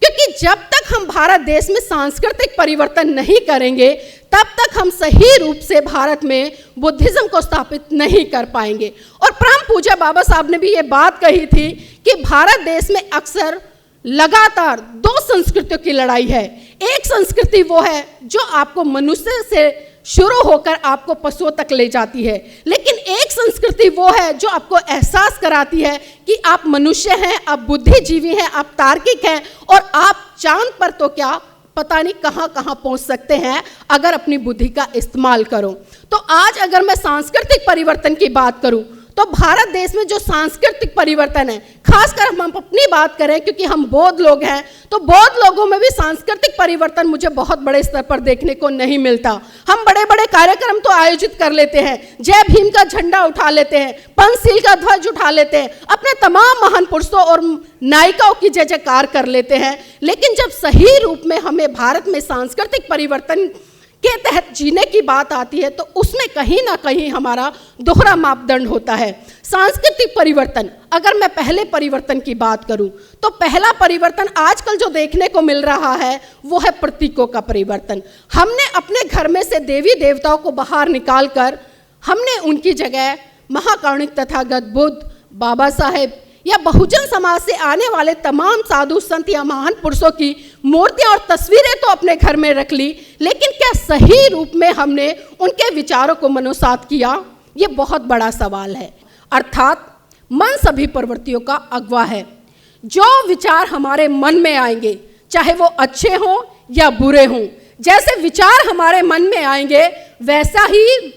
क्योंकि जब तक हम भारत देश में सांस्कृतिक परिवर्तन नहीं करेंगे तब तक हम सही रूप से भारत में बुद्धिज्म को स्थापित नहीं कर पाएंगे। और परम पूज्य बाबा साहब ने भी ये बात कही थी कि भारत देश में अक्सर लगातार 2 संस्कृतियों की लड़ाई है। एक संस्कृति वो है जो आपको मनुष्य से शुरू होकर आपको पशुओं तक ले जाती है, लेकिन एक संस्कृति वो है जो आपको एहसास कराती है कि आप मनुष्य हैं, आप बुद्धिजीवी हैं, आप तार्किक हैं और आप चांद पर तो क्या पता नहीं कहाँ कहाँ पहुँच सकते हैं अगर अपनी बुद्धि का इस्तेमाल करो। तो आज अगर मैं सांस्कृतिक परिवर्तन की बात करूं तो भारत देश में जो सांस्कृतिक परिवर्तन है, खासकर हम अपनी बात करें क्योंकि हम बौद्ध लोग हैं, तो बौद्ध लोगों में भी सांस्कृतिक परिवर्तन मुझे बहुत बड़े स्तर पर देखने को नहीं मिलता। हम बड़े बड़े कार्यक्रम तो आयोजित कर लेते हैं, जय भीम का झंडा उठा लेते हैं, पंचशील का ध्वज उठा लेते हैं, अपने तमाम महान पुरुषों और नायिकाओं की जय जयकार कर लेते हैं, लेकिन जब सही रूप में हमें भारत में सांस्कृतिक परिवर्तन के तहत जीने की बात आती है तो उसमें कहीं ना कहीं हमारा दोहरा मापदंड होता है। सांस्कृतिक परिवर्तन, अगर मैं पहले परिवर्तन की बात करूं तो पहला परिवर्तन आजकल जो देखने को मिल रहा है वो है प्रतीकों का परिवर्तन। हमने अपने घर में से देवी देवताओं को बाहर निकालकर हमने उनकी जगह महाकारुणिक तथागत बुद्ध, बाबा साहेब या बहुजन समाज से आने वाले तमाम साधु संत या महान पुरुषों की मूर्तियां और तस्वीरें तो अपने घर में रख ली, लेकिन क्या सही रूप में हमने उनके विचारों को मनोसात किया? ये बहुत बड़ा सवाल है। अर्थात मन सभी प्रवृत्तियों का अगवा है। जो विचार हमारे मन में आएंगे, चाहे वो अच्छे हों या बुरे हों, जैसे विचार हमारे मन में आएंगे वैसा ही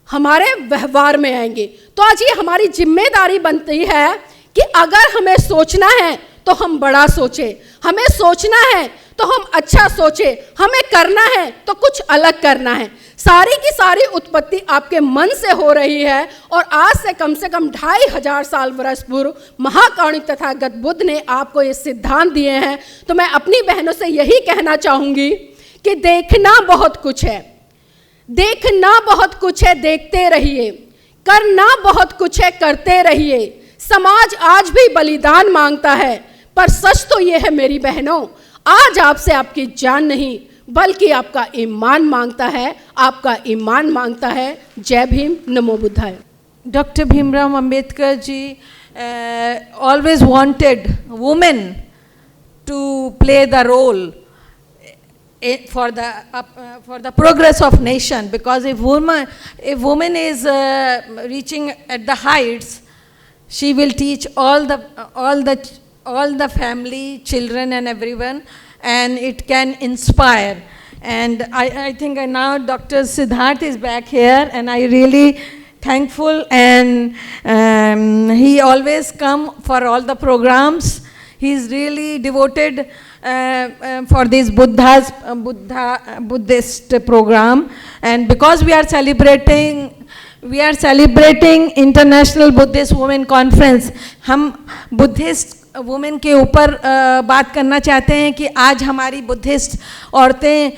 हमारे व्यवहार में आएंगे। तो आज ये हमारी जिम्मेदारी बनती है कि अगर हमें सोचना है तो हम बड़ा सोचें, हमें सोचना है तो हम अच्छा सोचें, हमें करना है तो कुछ अलग करना है। सारी की सारी उत्पत्ति आपके मन से हो रही है और आज से कम 2500 साल वर्ष पूर्व महाकारुणिक तथागत बुद्ध ने आपको ये सिद्धांत दिए हैं। तो मैं अपनी बहनों से यही कहना चाहूँगी कि देखना बहुत कुछ है, देखना बहुत कुछ है, देखते रहिए, करना बहुत कुछ है, करते रहिए। समाज आज भी बलिदान मांगता है, पर सच तो ये है मेरी बहनों, आज आपसे आपकी जान नहीं बल्कि आपका ईमान मांगता है, आपका ईमान मांगता है। जय भीम, नमो बुद्धाय। Dr. Bhimrao Ambedkar ji always wanted women to play the role for the progress of nation, because if woman is reaching at the heights, she will teach all the family, children and everyone, and it can inspire. And I think now Dr. Siddharth is back here, and I really thankful, and he always come for all the programs. He is really devoted for this Buddhist program, and because we are celebrating International Buddhist Women Conference, हम Buddhist women के ऊपर बात करना चाहते हैं कि आज हमारी बुद्धिस्ट औरतें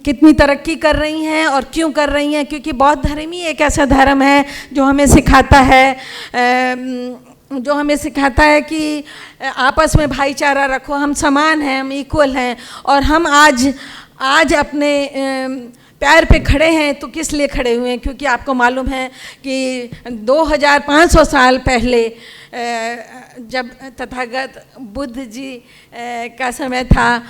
कितनी तरक्की कर रही हैं और क्यों कर रही हैं। क्योंकि बौद्ध धर्म ही एक ऐसा धर्म है जो हमें सिखाता है कि आपस में भाईचारा रखो, हम समान हैं, हम इक्वल हैं। और हम आज अपने पैर पे खड़े हैं तो किस लिए खड़े हुए हैं? क्योंकि आपको मालूम है कि 2500 साल पहले जब तथागत बुद्ध जी का समय था,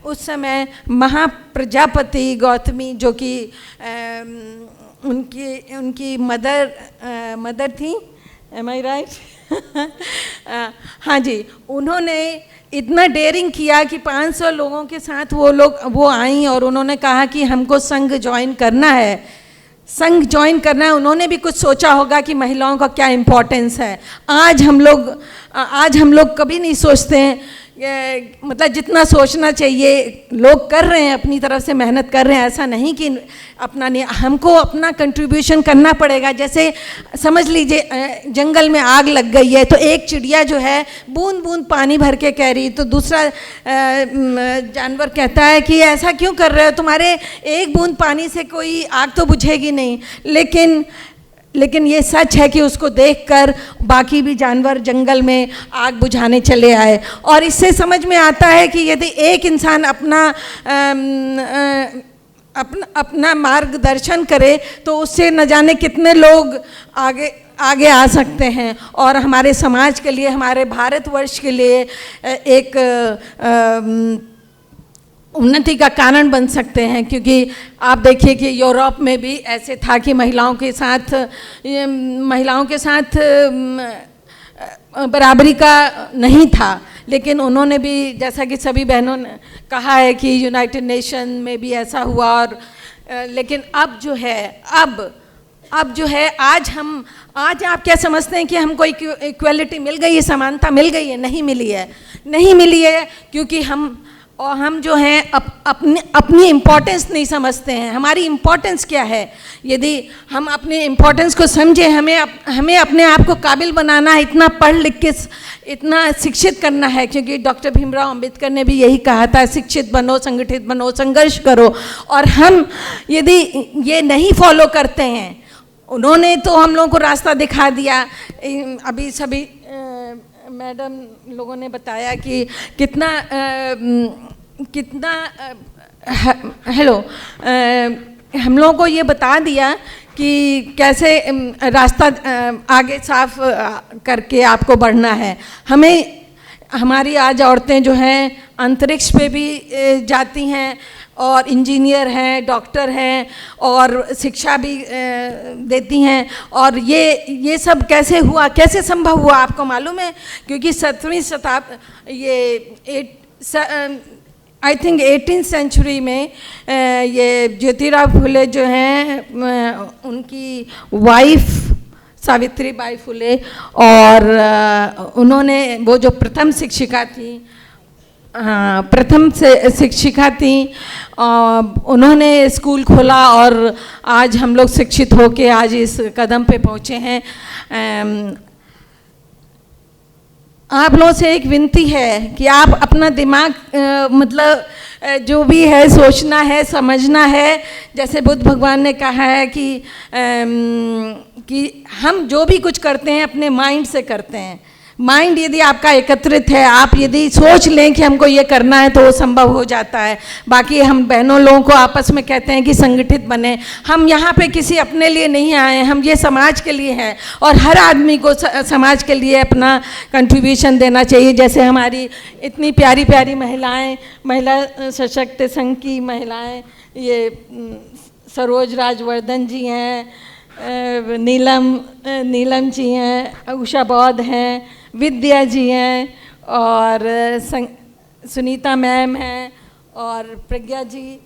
उस समय महाप्रजापति गौतमी, जो कि उनकी मदर थी, एम आई राइट? हाँ जी, उन्होंने इतना डेयरिंग किया कि 500 लोगों के साथ वो आई और उन्होंने कहा कि हमको संघ ज्वाइन करना है। उन्होंने भी कुछ सोचा होगा कि महिलाओं का क्या इम्पोर्टेंस है। आज हम लोग कभी नहीं सोचते हैं, मतलब जितना सोचना चाहिए लोग कर रहे हैं, अपनी तरफ से मेहनत कर रहे हैं। ऐसा नहीं कि हमको अपना कंट्रीब्यूशन करना पड़ेगा। जैसे समझ लीजिए जंगल में आग लग गई है तो एक चिड़िया जो है बूंद बूंद पानी भर के कह रही, तो दूसरा जानवर कहता है कि ऐसा क्यों कर रहे हो, तुम्हारे एक बूंद पानी से कोई आग तो बुझेगी नहीं। लेकिन ये सच है कि उसको देखकर बाकी भी जानवर जंगल में आग बुझाने चले आए। और इससे समझ में आता है कि यदि एक इंसान अपना मार्गदर्शन करे तो उससे न जाने कितने लोग आगे आ सकते हैं और हमारे समाज के लिए, हमारे भारतवर्ष के लिए एक उन्नति का कारण बन सकते हैं। क्योंकि आप देखिए कि यूरोप में भी ऐसे था कि महिलाओं के साथ बराबरी का नहीं था, लेकिन उन्होंने भी जैसा कि सभी बहनों ने कहा है कि यूनाइटेड नेशन में भी ऐसा हुआ, और लेकिन अब जो है अब जो है आज आप क्या समझते हैं कि हमको इक्वलिटी मिल गई है, समानता मिल गई है? नहीं मिली है क्योंकि हम जो हैं अपनी इम्पोर्टेंस नहीं समझते हैं। हमारी इम्पोर्टेंस क्या है? यदि हम अपने इम्पोर्टेंस को समझे, हमें अपने आप को काबिल बनाना है, इतना पढ़ लिख के इतना शिक्षित करना है, क्योंकि डॉक्टर भीमराव अंबेडकर ने भी यही कहा था, शिक्षित बनो, संगठित बनो, संघर्ष करो। और हम यदि ये नहीं फॉलो करते हैं, उन्होंने तो हम लोगों को रास्ता दिखा दिया। अभी सभी मैडम लोगों ने बताया कि कितना हेलो हम लोगों को ये बता दिया कि कैसे रास्ता आगे साफ करके आपको बढ़ना है। हमारी आज औरतें जो हैं अंतरिक्ष पे भी जाती हैं, और इंजीनियर हैं, डॉक्टर हैं, और शिक्षा भी देती हैं। और ये सब कैसे हुआ, कैसे संभव हुआ, आपको मालूम है? क्योंकि 7वीं शताब्दी, ये आई थिंक 18th सेंचुरी में ये ज्योतिराव फुले जो हैं, उनकी वाइफ सावित्रीबाई फुले, और उन्होंने वो जो प्रथम शिक्षिका थी, उन्होंने स्कूल खोला, और आज हम लोग शिक्षित होके आज इस कदम पे पहुँचे हैं। आप लोगों से एक विनती है कि आप अपना दिमाग मतलब जो भी है सोचना है, समझना है। जैसे बुद्ध भगवान ने कहा है कि हम जो भी कुछ करते हैं अपने माइंड से करते हैं। माइंड यदि आपका एकत्रित है, आप यदि सोच लें कि हमको ये करना है, तो वो संभव हो जाता है। बाकी हम बहनों लोगों को आपस में कहते हैं कि संगठित बने। हम यहाँ पे किसी अपने लिए नहीं आए, हम ये समाज के लिए हैं, और हर आदमी को समाज के लिए अपना कंट्रीब्यूशन देना चाहिए। जैसे हमारी इतनी प्यारी प्यारी महिलाएं, महिला सशक्त संघ की महिलाएं, ये सरोज राजवर्धन जी हैं, नीलम जी हैं, उषा बौद्ध हैं, विद्या जी हैं, और सुनीता मैम हैं, और प्रज्ञा जी,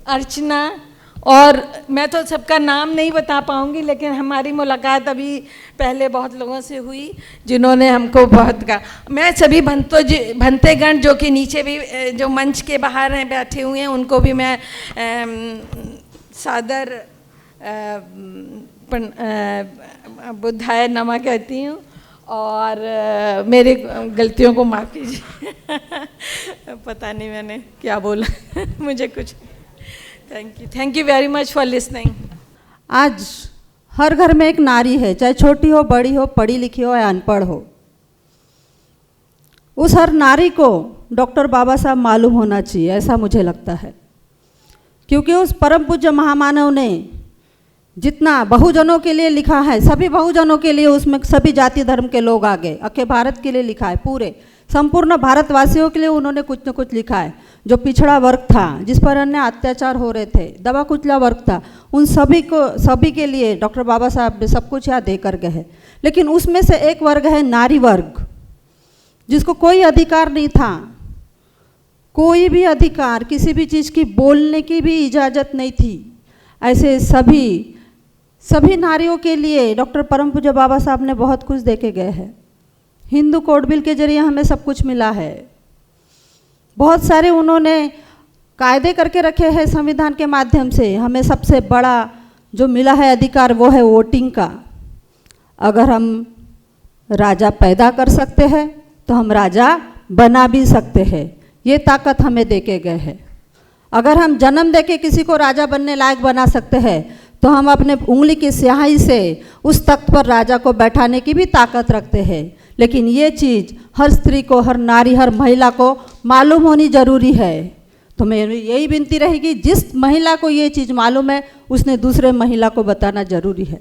अर्चना, और मैं तो सबका नाम नहीं बता पाऊँगी, लेकिन हमारी मुलाकात अभी पहले बहुत लोगों से हुई जिन्होंने हमको बहुत कहा। मैं सभी भंतेगण जो कि नीचे भी जो मंच के बाहर हैं बैठे हुए हैं, उनको भी मैं सादर बुद्धाय नमः कहती हूँ, और मेरी गलतियों को माफ़ कीजिए। पता नहीं मैंने क्या बोला मुझे कुछ। Thank you very much for listening. आज हर घर में एक नारी है, चाहे छोटी हो, बड़ी हो, पढ़ी लिखी हो या अनपढ़ हो। उस हर नारी को डॉक्टर बाबा साहब मालूम होना चाहिए, ऐसा मुझे लगता है। क्योंकि उस परम पूज्य महामानव ने जितना बहुजनों के लिए लिखा है, सभी बहुजनों के लिए, उसमें सभी जाति धर्म के लोग आ गए, अखे भारत के लिए लिखा है, पूरे संपूर्ण भारतवासियों के लिए उन्होंने कुछ न कुछ लिखा है। जो पिछड़ा वर्ग था, जिस पर अन्य अत्याचार हो रहे थे, दबा कुचला वर्ग था, उन सभी के लिए डॉक्टर बाबा साहब ने सब कुछ यहाँ दे कर गए हैं। लेकिन उसमें से एक वर्ग है नारी वर्ग, जिसको कोई अधिकार नहीं था, कोई भी अधिकार, किसी भी चीज़ की बोलने की भी इजाज़त नहीं थी। ऐसे सभी नारियों के लिए डॉक्टर परम पूज्य बाबा साहब ने बहुत कुछ दे के गए हैं। हिंदू कोड बिल के जरिए हमें सब कुछ मिला है। बहुत सारे उन्होंने कायदे करके रखे हैं संविधान के माध्यम से। हमें सबसे बड़ा जो मिला है अधिकार वो है वोटिंग का। अगर हम राजा पैदा कर सकते हैं तो हम राजा बना भी सकते हैं, ये ताकत हमें दे के गए हैं। अगर हम जन्म दे के किसी को राजा बनने लायक बना सकते हैं तो हम अपने उंगली की स्याही से उस तख्त पर राजा को बैठाने की भी ताकत रखते हैं। लेकिन ये चीज़ हर स्त्री को, हर नारी, हर महिला को मालूम होनी जरूरी है। तो मेरी यही विनती रहेगी, जिस महिला को ये चीज़ मालूम है उसने दूसरे महिला को बताना जरूरी है।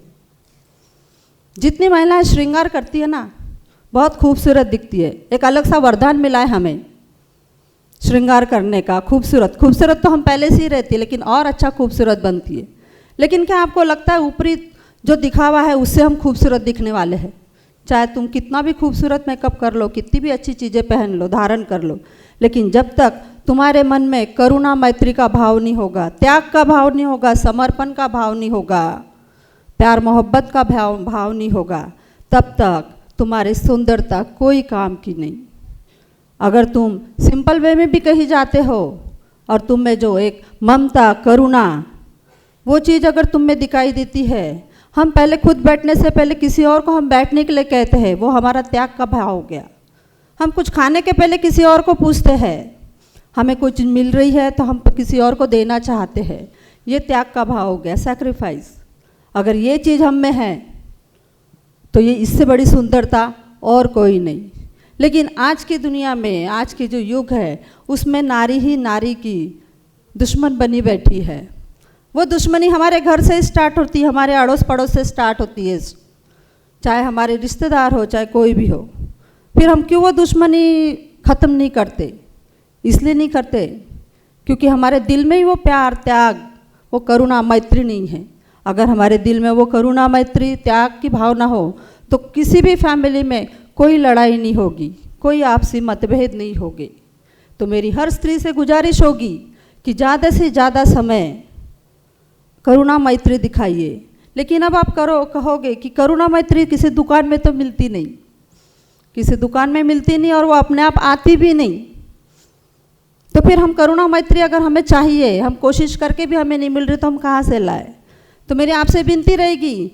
जितनी महिलाएं श्रृंगार करती है ना, बहुत खूबसूरत दिखती है। एक अलग सा वरदान मिला है हमें श्रृंगार करने का। खूबसूरत तो हम पहले से ही रहती है, लेकिन और अच्छा खूबसूरत बनती है। लेकिन क्या आपको लगता है ऊपरी जो दिखावा है उससे हम खूबसूरत दिखने वाले हैं? चाहे तुम कितना भी खूबसूरत मेकअप कर लो, कितनी भी अच्छी चीज़ें पहन लो, धारण कर लो, लेकिन जब तक तुम्हारे मन में करुणा मैत्री का भाव नहीं होगा, त्याग का भाव नहीं होगा, समर्पण का भाव नहीं होगा, प्यार मोहब्बत का भाव नहीं होगा, तब तक तुम्हारी सुंदरता कोई काम की नहीं। अगर तुम सिंपल वे में भी कहीं जाते हो और तुम में जो एक ममता, करुणा, वो चीज़ अगर तुम में दिखाई देती है, हम पहले खुद बैठने से पहले किसी और को हम बैठने के लिए कहते हैं, वो हमारा त्याग का भाव हो गया। हम कुछ खाने के पहले किसी और को पूछते हैं, हमें कोई चीज़ मिल रही है तो हम किसी और को देना चाहते हैं, ये त्याग का भाव हो गया, सैक्रिफाइस। अगर ये चीज़ हम में है तो ये इससे बड़ी सुंदरता और कोई नहीं। लेकिन आज की दुनिया में, आज की जो युग है, उसमें नारी ही नारी की दुश्मन बनी बैठी है। वो दुश्मनी हमारे घर से स्टार्ट होती है, हमारे अड़ोस पड़ोस से स्टार्ट होती है, चाहे हमारे रिश्तेदार हो, चाहे कोई भी हो। फिर हम क्यों वो दुश्मनी ख़त्म नहीं करते? इसलिए नहीं करते क्योंकि हमारे दिल में ही वो प्यार, त्याग, वो करुणा मैत्री नहीं है। अगर हमारे दिल में वो करुणा मैत्री त्याग की भावना हो तो किसी भी फैमिली में कोई लड़ाई नहीं होगी, कोई आपसी मतभेद नहीं होंगे। तो मेरी हर स्त्री से गुजारिश होगी कि ज़्यादा से ज़्यादा समय करुणा मैत्री दिखाइए। लेकिन अब आप कहोगे कि करुणा मैत्री किसी दुकान में तो मिलती नहीं, किसी दुकान में मिलती नहीं और वो अपने आप आती भी नहीं। तो फिर हम करुणा मैत्री अगर हमें चाहिए, हम कोशिश करके भी हमें नहीं मिल रही तो हम कहाँ से लाए? तो मेरी आपसे विनती रहेगी,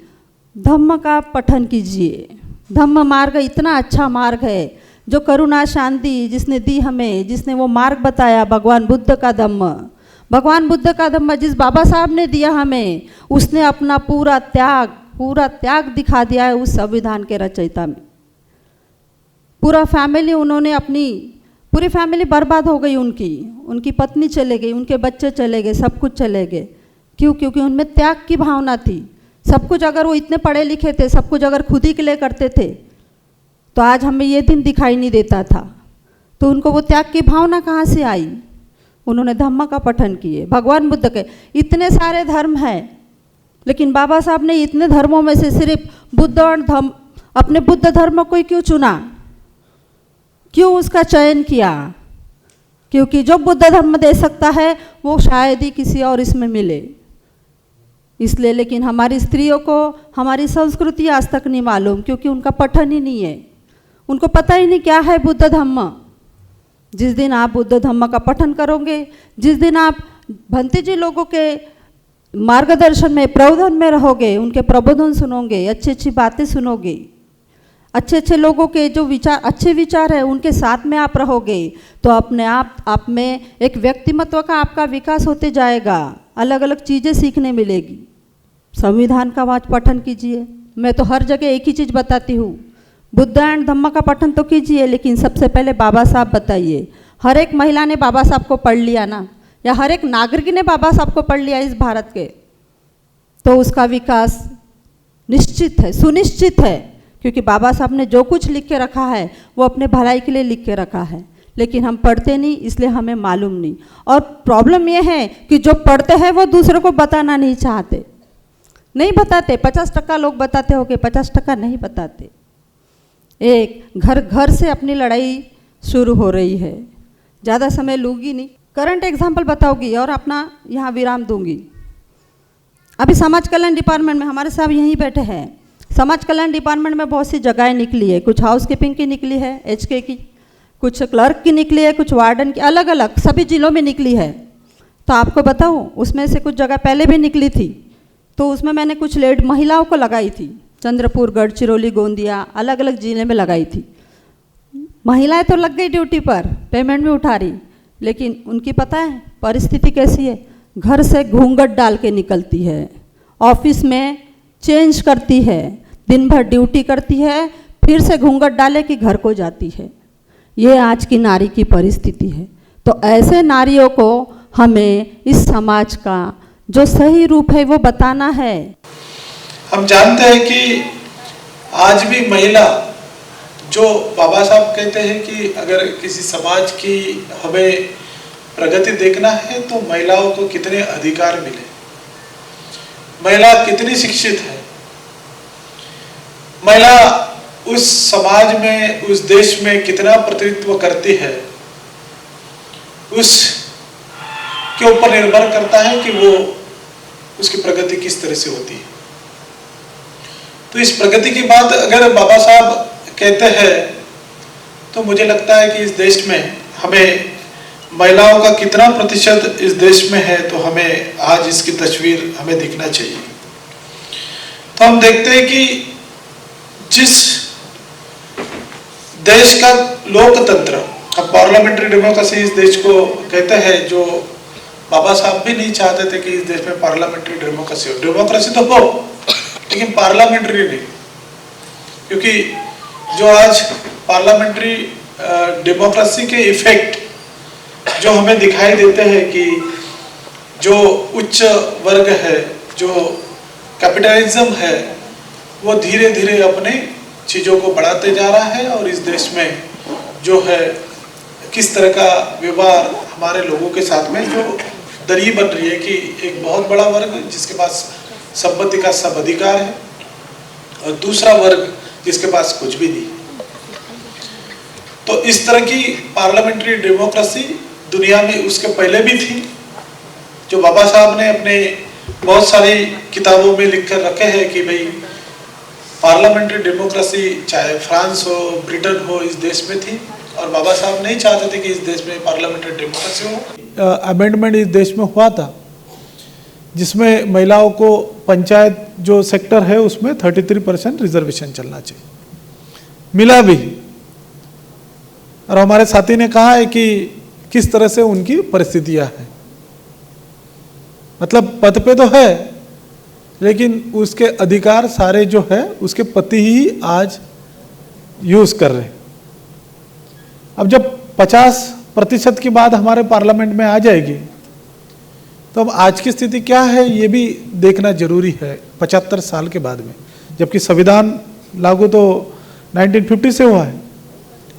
धम्म का पठन कीजिए। धम्म मार्ग इतना अच्छा मार्ग है जो करुणा शांति जिसने दी हमें, जिसने वो मार्ग बताया, भगवान बुद्ध का धम्म, भगवान बुद्ध का धम्म जिस बाबा साहब ने दिया हमें, उसने अपना पूरा त्याग दिखा दिया है उस संविधान के रचयिता में। पूरा फैमिली उन्होंने अपनी पूरी फैमिली बर्बाद हो गई, उनकी पत्नी चले गई, उनके बच्चे चले गए, सब कुछ चले गए। क्यों? क्योंकि उनमें त्याग की भावना थी। सब कुछ अगर वो इतने पढ़े लिखे थे, सब कुछ अगर खुद ही के लिए करते थे तो आज हमें ये दिन दिखाई नहीं देता था। तो उनको वो त्याग की भावना कहाँ से आई? उन्होंने धम्म का पठन किए। भगवान बुद्ध के इतने सारे धर्म हैं, लेकिन बाबा साहब ने इतने धर्मों में से सिर्फ बुद्ध और अपने बुद्ध धर्म को ही क्यों चुना? क्यों उसका चयन किया? क्योंकि जो बुद्ध धर्म दे सकता है वो शायद ही किसी और इसमें मिले, इसलिए। लेकिन हमारी स्त्रियों को हमारी संस्कृति आज तक नहीं मालूम, क्योंकि उनका पठन ही नहीं है, उनको पता ही नहीं क्या है बुद्ध धम्म। जिस दिन आप बुद्ध धम्म का पठन करोगे, जिस दिन आप भंते जी लोगों के मार्गदर्शन में, प्रबोधन में रहोगे, उनके प्रबोधन सुनोगे, अच्छी अच्छी बातें सुनोगे, अच्छे अच्छे लोगों के जो विचार, अच्छे विचार है उनके साथ में आप रहोगे, तो अपने आप में एक व्यक्तिमत्व का आपका विकास होते जाएगा, अलग अलग चीज़ें सीखने मिलेगी। संविधान का वाच पठन कीजिए। मैं तो हर जगह एक ही चीज़ बताती हूँ, बुद्ध एंड धम्म का पठन तो कीजिए, लेकिन सबसे पहले बाबा साहब बताइए। हर एक महिला ने बाबा साहब को पढ़ लिया ना, या हर एक नागरिक ने बाबा साहब को पढ़ लिया इस भारत के, तो उसका विकास निश्चित है, सुनिश्चित है। क्योंकि बाबा साहब ने जो कुछ लिख के रखा है वो अपने भलाई के लिए लिख के रखा है, लेकिन हम पढ़ते नहीं, इसलिए हमें मालूम नहीं। और प्रॉब्लम ये है कि जो पढ़ते हैं वो दूसरों को बताना नहीं चाहते, नहीं बताते। 50% लोग बताते होंगे, 50% नहीं बताते। एक घर से अपनी लड़ाई शुरू हो रही है। ज़्यादा समय लूँगी नहीं, करंट एग्जाम्पल बताऊँगी और अपना यहाँ विराम दूँगी। अभी समाज कल्याण डिपार्टमेंट में हमारे साहब यहीं बैठे हैं। समाज कल्याण डिपार्टमेंट में बहुत सी जगहें निकली है, कुछ हाउस कीपिंग की निकली है, HK की, कुछ क्लर्क की निकली है, कुछ वार्डन की, अलग अलग सभी जिलों में निकली है। तो आपको बताऊँ, उसमें से कुछ जगह पहले भी निकली थी, तो उसमें मैंने कुछ महिलाओं को लगाई थी, चंद्रपुर, गढ़चिरौली, गोंदिया, अलग अलग जिले में लगाई थी। महिलाएं तो लग गई ड्यूटी पर, पेमेंट भी उठा रही, लेकिन उनकी पता है परिस्थिति कैसी है? घर से घूंघट डाल के निकलती है, ऑफिस में चेंज करती है, दिन भर ड्यूटी करती है, फिर से घूंघट डाले कि घर को जाती है। ये आज की नारी की परिस्थिति है। तो ऐसे नारियों को हमें इस समाज का जो सही रूप है वो बताना है। हम जानते हैं कि आज भी महिला, जो बाबा साहब कहते हैं कि अगर किसी समाज की हमें प्रगति देखना है तो महिलाओं को कितने अधिकार मिले, महिला कितनी शिक्षित है, महिला उस समाज में, उस देश में कितना प्रतिनिधित्व करती है, उस के ऊपर निर्भर करता है कि वो उसकी प्रगति किस तरह से होती है। तो इस प्रगति की बात अगर बाबा साहब कहते हैं तो मुझे लगता है कि इस देश में हमें महिलाओं का कितना प्रतिशत इस देश में है, तो हमें आज इसकी तस्वीर हमें दिखना चाहिए। तो हम देखते हैं कि जिस देश का लोकतंत्र, अब पार्लियामेंट्री डेमोक्रेसी इस देश को कहते हैं, जो बाबा साहब भी नहीं चाहते थे कि इस देश में पार्लियामेंट्री डेमोक्रेसी हो। डेमोक्रेसी तो हो लेकिन पार्लियामेंट्री नहीं, क्योंकि जो आज पार्लियामेंट्री डेमोक्रेसी के इफेक्ट जो हमें दिखाई देते हैं कि जो उच्च वर्ग है, जो कैपिटलिज्म है, वो धीरे धीरे अपने चीज़ों को बढ़ाते जा रहा है और इस देश में जो है किस तरह का व्यवहार हमारे लोगों के साथ में जो दरी बन रही है कि एक बहुत बड़ा वर्ग जिसके पास संपत्ति का सब अधिकार है और दूसरा वर्ग जिसके पास कुछ भी नहीं। तो इस तरह की पार्लियामेंट्री डेमोक्रेसी दुनिया में उसके पहले भी थी, जो बाबा साहब ने अपने बहुत सारी किताबों में लिखकर रखे हैं कि भाई पार्लियामेंट्री डेमोक्रेसी चाहे फ्रांस हो, ब्रिटेन हो, इस देश में थी और बाबा साहब नहीं चाहते थे कि इस देश में पार्लियामेंट्री डेमोक्रेसी हो। अमेंडमेंट इस देश में हुआ था जिसमें महिलाओं को पंचायत जो सेक्टर है उसमें 33% रिजर्वेशन चलना चाहिए, मिला भी। और हमारे साथी ने कहा है कि किस तरह से उनकी परिस्थितियां हैं, मतलब पद पे तो है लेकिन उसके अधिकार सारे जो है उसके पति ही आज यूज कर रहे हैं। अब जब 50% की बात हमारे पार्लियामेंट में आ जाएगी तो अब आज की स्थिति क्या है ये भी देखना जरूरी है 75 साल के बाद में, जबकि संविधान लागू तो 1950 से हुआ है।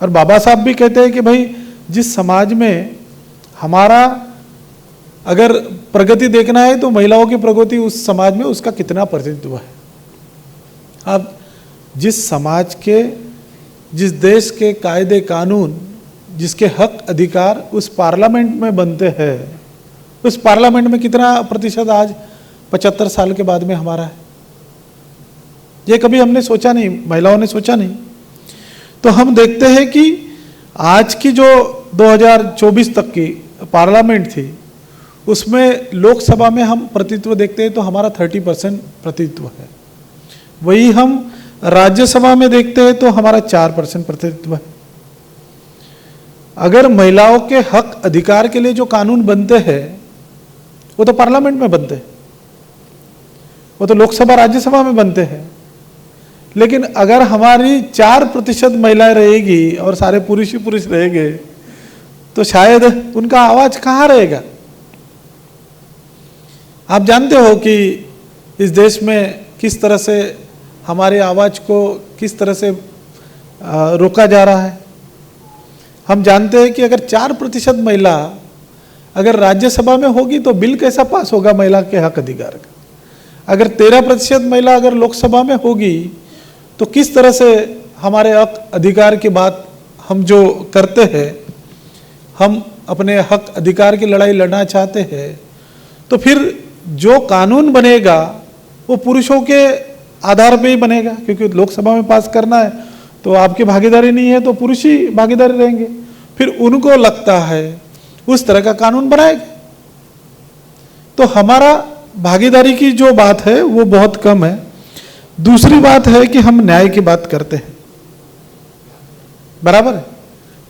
और बाबा साहब भी कहते हैं कि भाई जिस समाज में हमारा अगर प्रगति देखना है तो महिलाओं की प्रगति उस समाज में उसका कितना प्रतिनिधित्व है। अब जिस समाज के, जिस देश के कायदे कानून, जिसके हक अधिकार उस पार्लियामेंट में बनते हैं, उस पार्लियामेंट में कितना प्रतिशत आज 75 साल के बाद में हमारा है, ये कभी हमने सोचा नहीं, महिलाओं ने सोचा नहीं। तो हम देखते हैं कि आज की जो 2024 तक की पार्लियामेंट थी उसमें लोकसभा में हम प्रतिनिधित्व देखते हैं तो हमारा 30% प्रतिनिधित्व है, वही हम राज्यसभा में देखते हैं तो हमारा 4% प्रतिनिधित्व है। अगर महिलाओं के हक अधिकार के लिए जो कानून बनते हैं वो तो पार्लियामेंट में बनते हैं, वो तो लोकसभा राज्यसभा में बनते हैं, लेकिन अगर हमारी 4% महिलाएं रहेगी और सारे पुरुष ही पुरुष रहेंगे तो शायद उनका आवाज कहाँ रहेगा। आप जानते हो कि इस देश में किस तरह से हमारे आवाज को किस तरह से रोका जा रहा है। हम जानते हैं कि अगर 4% महिला अगर राज्यसभा में होगी तो बिल कैसा पास होगा महिला के हक अधिकार का। अगर 13% महिला अगर लोकसभा में होगी तो किस तरह से हमारे हक अधिकार की बात हम जो करते हैं, हम अपने हक अधिकार की लड़ाई लड़ना चाहते हैं, तो फिर जो कानून बनेगा वो पुरुषों के आधार पे ही बनेगा, क्योंकि लोकसभा में पास करना है तो आपकी भागीदारी नहीं है तो पुरुष ही भागीदारी रहेंगे, फिर उनको लगता है उस तरह का कानून बनाएगा। तो हमारा भागीदारी की जो बात है वो बहुत कम है। दूसरी बात है कि हम न्याय की बात करते हैं, बराबर है,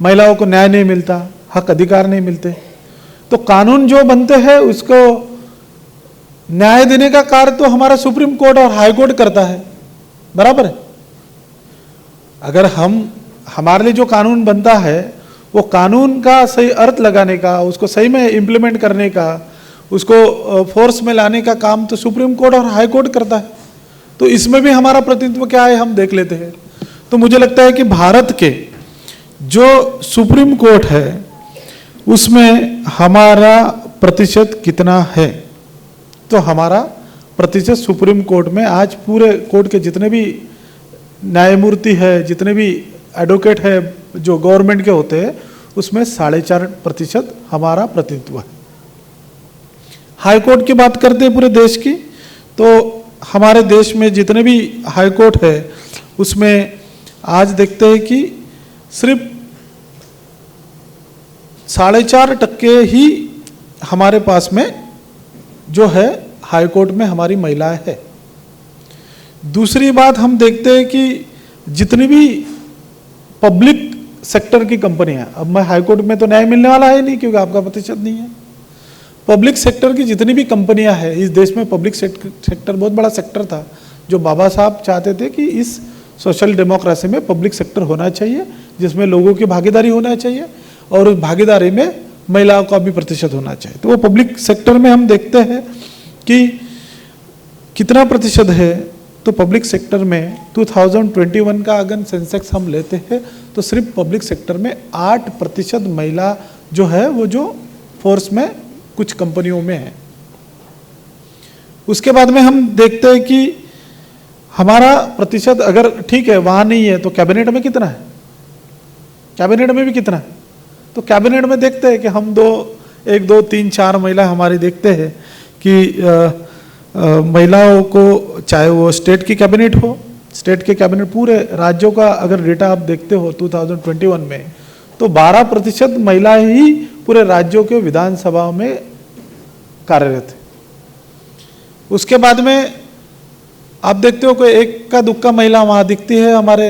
महिलाओं को न्याय नहीं मिलता, हक अधिकार नहीं मिलते, तो कानून जो बनते हैं उसको न्याय देने का कार्य तो हमारा सुप्रीम कोर्ट और हाई कोर्ट करता है, बराबर है। अगर हमारे लिए जो कानून बनता है वो कानून का सही अर्थ लगाने का, उसको सही में इम्प्लीमेंट करने का, उसको फोर्स में लाने का काम तो सुप्रीम कोर्ट और हाई कोर्ट करता है। तो इसमें भी हमारा प्रतिनिधित्व क्या है हम देख लेते हैं। तो मुझे लगता है कि भारत के जो सुप्रीम कोर्ट है उसमें हमारा प्रतिशत कितना है, तो हमारा प्रतिशत सुप्रीम कोर्ट में आज पूरे कोर्ट के जितने भी न्यायमूर्ति है, जितने भी एडवोकेट है जो गवर्नमेंट के होते हैं, उसमें 4.5% हमारा प्रतिनिधित्व है। हाई कोर्ट की बात करते हैं पूरे देश की, तो हमारे देश में जितने भी हाई कोर्ट है उसमें आज देखते हैं कि सिर्फ 4.5% ही हमारे पास में जो है हाई कोर्ट में हमारी महिलाएं है। दूसरी बात हम देखते हैं कि जितनी भी पब्लिक सेक्टर की कंपनियां, अब मैं हाई कोर्ट में तो न्याय मिलने वाला है नहीं क्योंकि आपका प्रतिशत नहीं है। पब्लिक सेक्टर की जितनी भी कंपनियां हैं, इस देश में पब्लिक सेक्टर बहुत बड़ा सेक्टर था, जो बाबा साहब चाहते थे कि इस सोशल डेमोक्रेसी में पब्लिक सेक्टर होना चाहिए, जिसमें लोगों की भागीदारी होना चाहिए और उस भागीदारी में महिलाओं का भी प्रतिशत होना चाहिए। तो वो पब्लिक सेक्टर में हम देखते हैं कि कितना प्रतिशत है, तो पब्लिक सेक्टर में 2021 का अगर सेंसेक्स हम लेते हैं तो सिर्फ पब्लिक सेक्टर में 8% महिला जो है वो जो फोर्स में कुछ कंपनियों में है। उसके बाद में हम देखते हैं कि हमारा प्रतिशत अगर ठीक है वहाँ नहीं है तो कैबिनेट में कितना है, कैबिनेट में भी कितना है, तो कैबिनेट में देखते हैं कि हम 1 2 3 4 महिला हमारी देखते हैं कि महिलाओं को, चाहे वो स्टेट की कैबिनेट हो, स्टेट के कैबिनेट पूरे राज्यों का अगर डेटा आप देखते हो 2021 में, तो 12% महिलाएं ही पूरे राज्यों के विधानसभा में कार्यरत है। उसके बाद में आप देखते हो कि एक का दुक्का महिला वहाँ दिखती है हमारे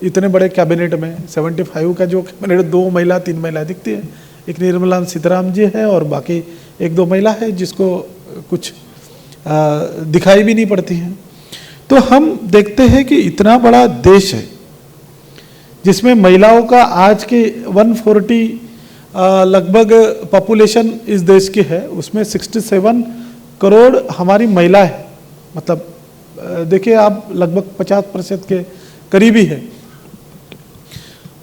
इतने बड़े कैबिनेट में। 75 का जो कैबिनेट 2 महिला 3 महिला दिखती है, एक निर्मला सीतारामन जी है और बाकी 1 2 महिला है जिसको कुछ दिखाई भी नहीं पड़ती है। तो हम देखते हैं कि इतना बड़ा देश है जिसमें महिलाओं का आज के 140 लगभग पॉपुलेशन इस देश की है, उसमें 67 करोड़ हमारी महिला है, मतलब देखिए आप लगभग 50% के करीबी है।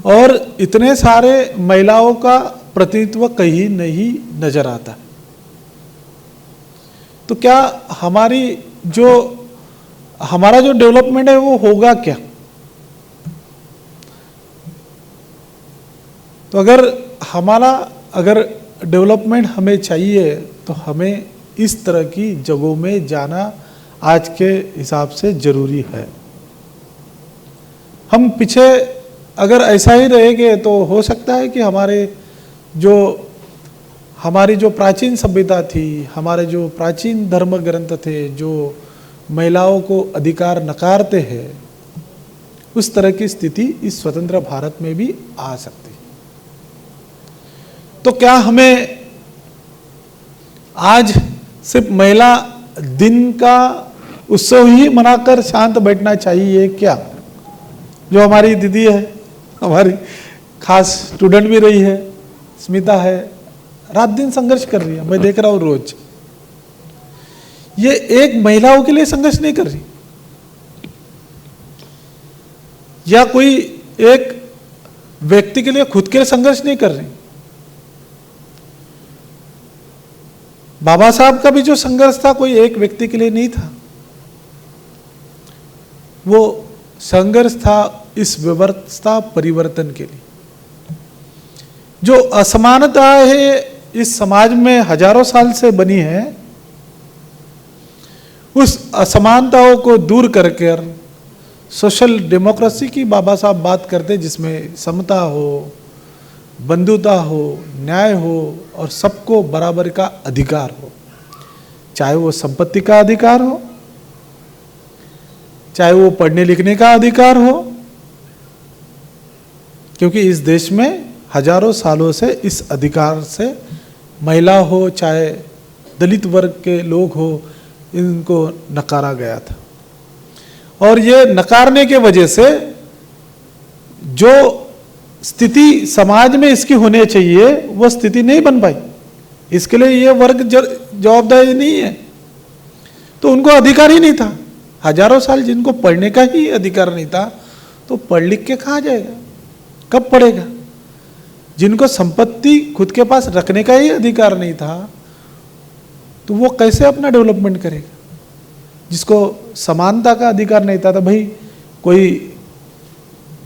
और इतने सारे महिलाओं का प्रतिनिधित्व कहीं नहीं नजर आता। तो क्या हमारा जो डेवलपमेंट है वो होगा क्या? तो अगर डेवलपमेंट हमें चाहिए तो हमें इस तरह की जगहों में जाना आज के हिसाब से जरूरी है। हम पीछे अगर ऐसा ही रहेंगे तो हो सकता है कि हमारी जो प्राचीन सभ्यता थी, हमारे जो प्राचीन धर्म ग्रंथ थे जो महिलाओं को अधिकार नकारते हैं, उस तरह की स्थिति इस स्वतंत्र भारत में भी आ सकती है। तो क्या हमें आज सिर्फ महिला दिन का उत्सव ही मनाकर शांत बैठना चाहिए क्या? जो हमारी दीदी है, हमारी खास स्टूडेंट भी रही है, स्मिता है, रात दिन संघर्ष कर रही है, मैं देख रहा हूं रोज। ये एक महिलाओं के लिए संघर्ष नहीं कर रही, या कोई एक व्यक्ति के लिए खुद के लिए संघर्ष नहीं कर रही। बाबा साहब का भी जो संघर्ष था कोई एक व्यक्ति के लिए नहीं था, वो संघर्ष था इस व्यवस्था परिवर्तन के लिए। जो असमानता है इस समाज में हजारों साल से बनी है, उस असमानताओं को दूर करके सोशल डेमोक्रेसी की बाबा साहब बात करते, जिसमें समता हो, बंधुता हो, न्याय हो और सबको बराबर का अधिकार हो, चाहे वो संपत्ति का अधिकार हो, चाहे वो पढ़ने लिखने का अधिकार हो, क्योंकि इस देश में हजारों सालों से इस अधिकार से महिला हो चाहे दलित वर्ग के लोग हो, इनको नकारा गया था। और ये नकारने के वजह से जो स्थिति समाज में इसकी होनी चाहिए वो स्थिति नहीं बन पाई। इसके लिए ये वर्ग जवाबदारी नहीं है, तो उनको अधिकार ही नहीं था। हजारों साल जिनको पढ़ने का ही अधिकार नहीं था, तो पढ़ लिख के कहाँ जाएगा, कब पढ़ेगा? जिनको संपत्ति खुद के पास रखने का ही अधिकार नहीं था, तो वो कैसे अपना डेवलपमेंट करेगा? जिसको समानता का अधिकार नहीं था, तो भाई कोई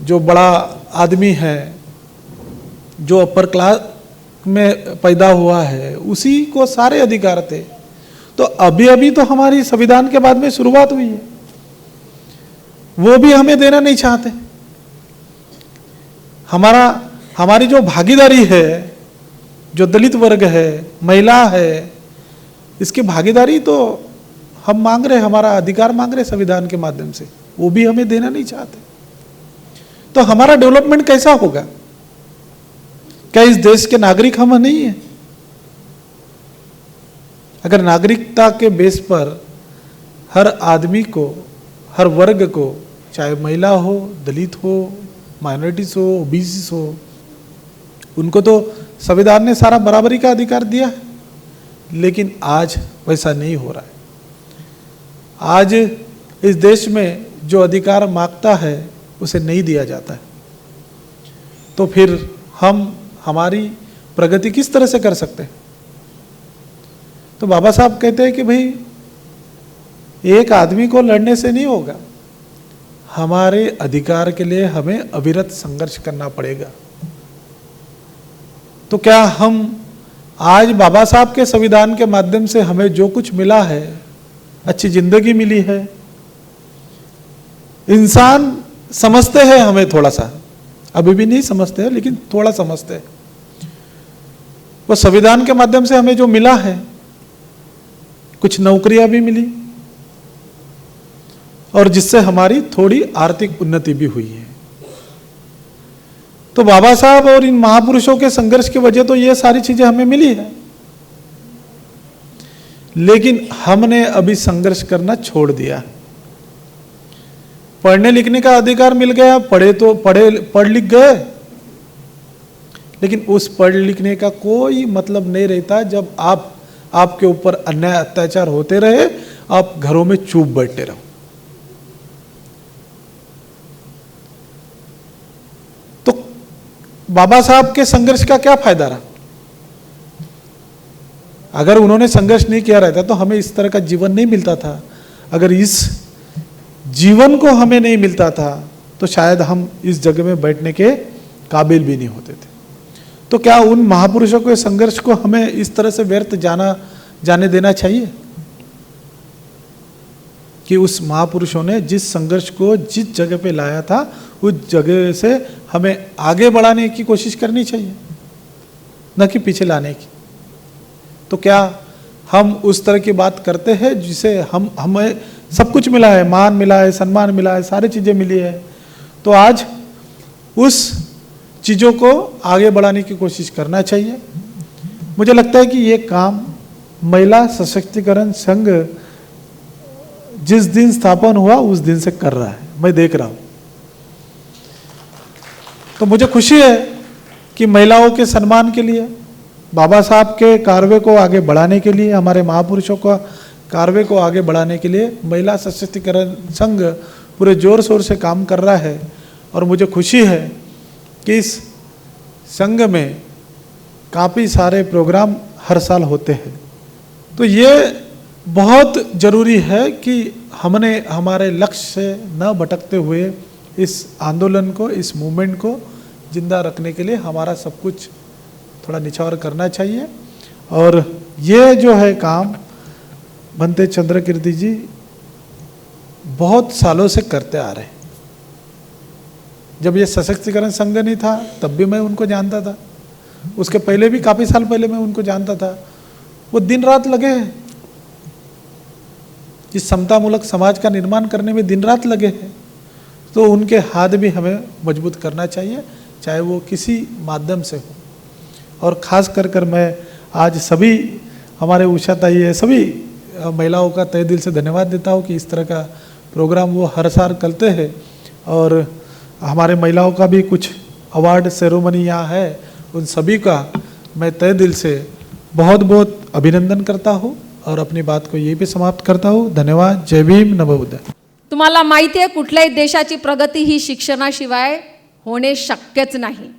जो बड़ा आदमी है, जो अपर क्लास में पैदा हुआ है, उसी को सारे अधिकार थे। तो अभी अभी तो हमारी संविधान के बाद में शुरुआत हुई है, वो भी हमें देना नहीं चाहते। हमारी जो भागीदारी है, जो दलित वर्ग है, महिला है, इसकी भागीदारी तो हम मांग रहे, हमारा अधिकार मांग रहे संविधान के माध्यम से, वो भी हमें देना नहीं चाहते। तो हमारा डेवलपमेंट कैसा होगा? क्या इस देश के नागरिक हम नहीं है? अगर नागरिकता के बेस पर हर आदमी को, हर वर्ग को, चाहे महिला हो, दलित हो, माइनॉरिटीज हो, ओबीसी हो, उनको तो संविधान ने सारा बराबरी का अधिकार दिया है, लेकिन आज वैसा नहीं हो रहा है। आज इस देश में जो अधिकार मांगता है उसे नहीं दिया जाता है। तो फिर हम हमारी प्रगति किस तरह से कर सकते हैं? तो बाबा साहब कहते हैं कि भाई एक आदमी को लड़ने से नहीं होगा, हमारे अधिकार के लिए हमें अविरत संघर्ष करना पड़ेगा। तो क्या हम आज बाबा साहब के संविधान के माध्यम से हमें जो कुछ मिला है, अच्छी जिंदगी मिली है, इंसान समझते हैं हमें थोड़ा सा, अभी भी नहीं समझते हैं लेकिन थोड़ा समझते हैं, वो संविधान के माध्यम से हमें जो मिला है, कुछ नौकरियां भी मिली और जिससे हमारी थोड़ी आर्थिक उन्नति भी हुई है। तो बाबा साहब और इन महापुरुषों के संघर्ष की वजह तो ये सारी चीजें हमें मिली है, लेकिन हमने अभी संघर्ष करना छोड़ दिया। पढ़ने लिखने का अधिकार मिल गया, पढ़ लिख गए, लेकिन उस पढ़ लिखने का कोई मतलब नहीं रहता जब आपके ऊपर अन्याय अत्याचार होते रहे, आप घरों में चुप बैठे रहो। तो बाबा साहब के संघर्ष का क्या फायदा रहा? अगर उन्होंने संघर्ष नहीं किया रहता तो हमें इस तरह का जीवन नहीं मिलता था। अगर इस जीवन को हमें नहीं मिलता था तो शायद हम इस जगह में बैठने के काबिल भी नहीं होते थे। तो क्या उन महापुरुषों के संघर्ष को हमें इस तरह से व्यर्थ जाने देना चाहिए? कि उस महापुरुषों ने जिस संघर्ष को जिस जगह पे लाया था, उस जगह से हमें आगे बढ़ाने की कोशिश करनी चाहिए, न कि पीछे लाने की। तो क्या हम उस तरह की बात करते हैं जिसे हमें सब कुछ मिला है, मान मिला है, सम्मान मिला है, सारी चीज़ें मिली है, तो आज उस चीज़ों को आगे बढ़ाने की कोशिश करना चाहिए। मुझे लगता है कि ये काम महिला सशक्तिकरण संघ जिस दिन स्थापन हुआ उस दिन से कर रहा है, मैं देख रहा हूँ। तो मुझे खुशी है कि महिलाओं के सम्मान के लिए, बाबा साहब के कार्य को आगे बढ़ाने के लिए, हमारे महापुरुषों का कार्य को आगे बढ़ाने के लिए महिला सशक्तिकरण संघ पूरे जोर शोर से काम कर रहा है। और मुझे खुशी है कि इस संघ में काफ़ी सारे प्रोग्राम हर साल होते हैं। तो ये बहुत ज़रूरी है कि हमने हमारे लक्ष्य से न भटकते हुए इस आंदोलन को, इस मूवमेंट को जिंदा रखने के लिए हमारा सब कुछ थोड़ा निछावर करना चाहिए। और ये जो है काम भंते चंद्रकीर्ति जी बहुत सालों से करते आ रहे हैं। जब ये सशक्तिकरण संघ नहीं था तब भी मैं उनको जानता था, उसके पहले भी काफ़ी साल पहले मैं उनको जानता था। वो दिन रात लगे हैं, इस समतामूलक समाज का निर्माण करने में दिन रात लगे हैं। तो उनके हाथ भी हमें मजबूत करना चाहिए, चाहे वो किसी माध्यम से हो। और ख़ास कर मैं आज सभी हमारे उषा ताई है, सभी महिलाओं का तहे दिल से धन्यवाद देता हूँ कि इस तरह का प्रोग्राम वो हर साल करते हैं। और हमारे महिलाओं का भी कुछ अवार्ड सेरेमनी यहाँ है, उन सभी का मैं तहे दिल से बहुत बहुत अभिनंदन करता हूँ और अपनी बात को यहीं पे समाप्त करता हूँ। धन्यवाद। जय भीम, नमो बुद्ध। तुम्हाला माहिती आहे कुठल्याही देशाची प्रगती ही शिक्षणाशिवाय होणे शक्यच नाही।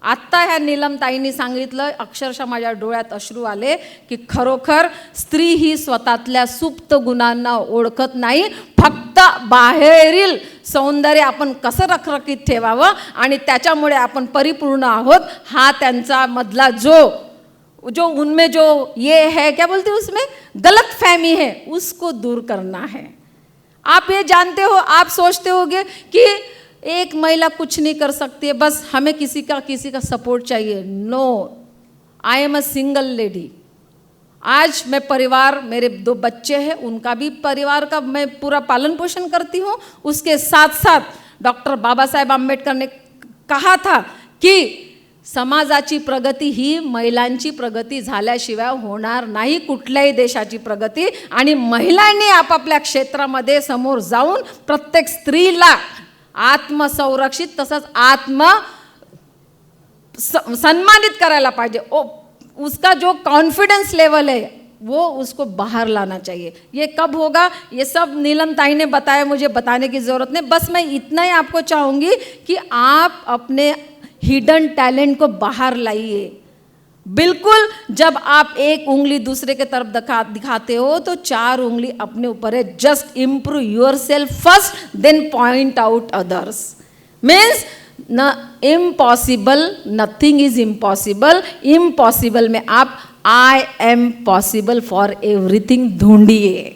आत्ता ह्या नीलमताईंनी सांगितलं, अक्षरशः माझ्या डोळ्यात अश्रू आले की खरोखर स्त्री ही स्वतःतल्या सुप्त गुणांना ओळखत नाही, फक्त आपलं बाहेरील सौंदर्य आपण कसं रखरखीत ठेवावं आणि त्याच्यामुळे आपण परिपूर्ण आहोत, हा त्यांचा मधला जो उनमें जो ये है, क्या बोलते हैं उसमें, गलत फहमी है, उसको दूर करना है। आप ये जानते हो, आप सोचते होगे कि एक महिला कुछ नहीं कर सकती है, बस हमें किसी का सपोर्ट चाहिए। No, I am a single lady. आज मैं परिवार, मेरे 2 बच्चे हैं, उनका भी परिवार का मैं पूरा पालन पोषण करती हूँ। उसके साथ साथ डॉक्टर बाबासाहेब आंबेडकर ने कहा था की समाजाची प्रगती ही महिलांची प्रगती झाल्याशिवाय होणार नाही, कुठल्याही देशाची प्रगती। आणि महिलांनी आपापल्या क्षेत्रामध्ये समोर जाऊन प्रत्येक स्त्रीला आत्मसंरक्षित तसंच सन्मानित करायला पाहिजे। उसका जो कॉन्फिडेंस लेवल है वो उसको बाहर लाना चाहिए। ये कब होगा, ये सब नीलम ताई ने बताया, मुझे बताने की ज़रूरत नहीं। बस मैं इतना ही आपको चाहूँगी कि आप अपने हिडन टैलेंट को बाहर लाइए। बिल्कुल, जब आप एक उंगली दूसरे के तरफ दिखाते हो तो 4 उंगली अपने ऊपर है। Just improve yourself first, then point out others. Means न impossible, nothing is impossible. Impossible में आप I am possible for everything ढूंढिए।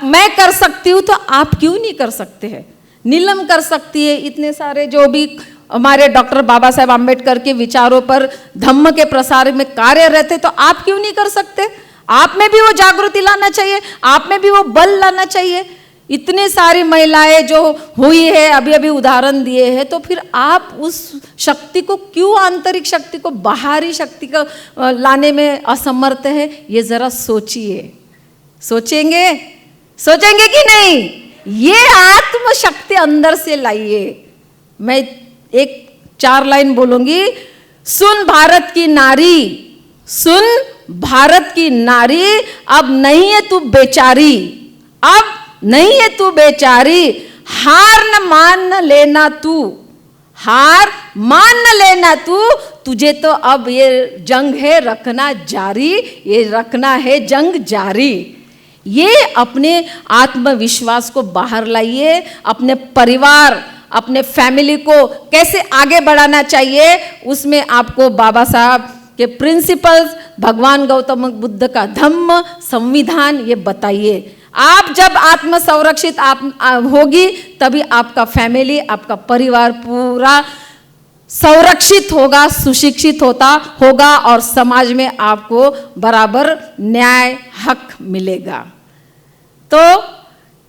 मैं कर सकती हूँ तो आप क्यों नहीं कर सकते हैं? नीलम कर सकती है, इतने सारे जो भी हमारे डॉक्टर बाबा साहेब आम्बेडकर के विचारों पर धम्म के प्रसार में कार्य रहते, तो आप क्यों नहीं कर सकते? आप में भी वो जागृति लाना चाहिए, आप में भी वो बल लाना चाहिए। इतनी सारी महिलाएं जो हुई है, अभी अभी उदाहरण दिए हैं, तो फिर आप उस शक्ति को क्यों, आंतरिक शक्ति को बाहरी शक्ति को लाने में असमर्थ है? ये जरा सोचिए। सोचेंगे कि नहीं? ये आत्मशक्ति अंदर से लाइए। मैं एक 4 लाइन बोलूंगी। सुन भारत की नारी, सुन भारत की नारी, अब नहीं है तू बेचारी, अब नहीं है तू बेचारी, हार न मान न लेना तू, हार मान न लेना तू, तुझे तो अब ये जंग है रखना जारी, ये रखना है जंग जारी। ये अपने आत्मविश्वास को बाहर लाइए। अपने परिवार, अपने फैमिली को कैसे आगे बढ़ाना चाहिए, उसमें आपको बाबा साहब के प्रिंसिपल्स, भगवान गौतम बुद्ध का धम्म, संविधान, ये बताइए। आप जब आत्म संरक्षित होगी तभी आपका फैमिली, आपका परिवार पूरा संरक्षित होगा, सुशिक्षित होगा और समाज में आपको बराबर न्याय, हक मिलेगा। तो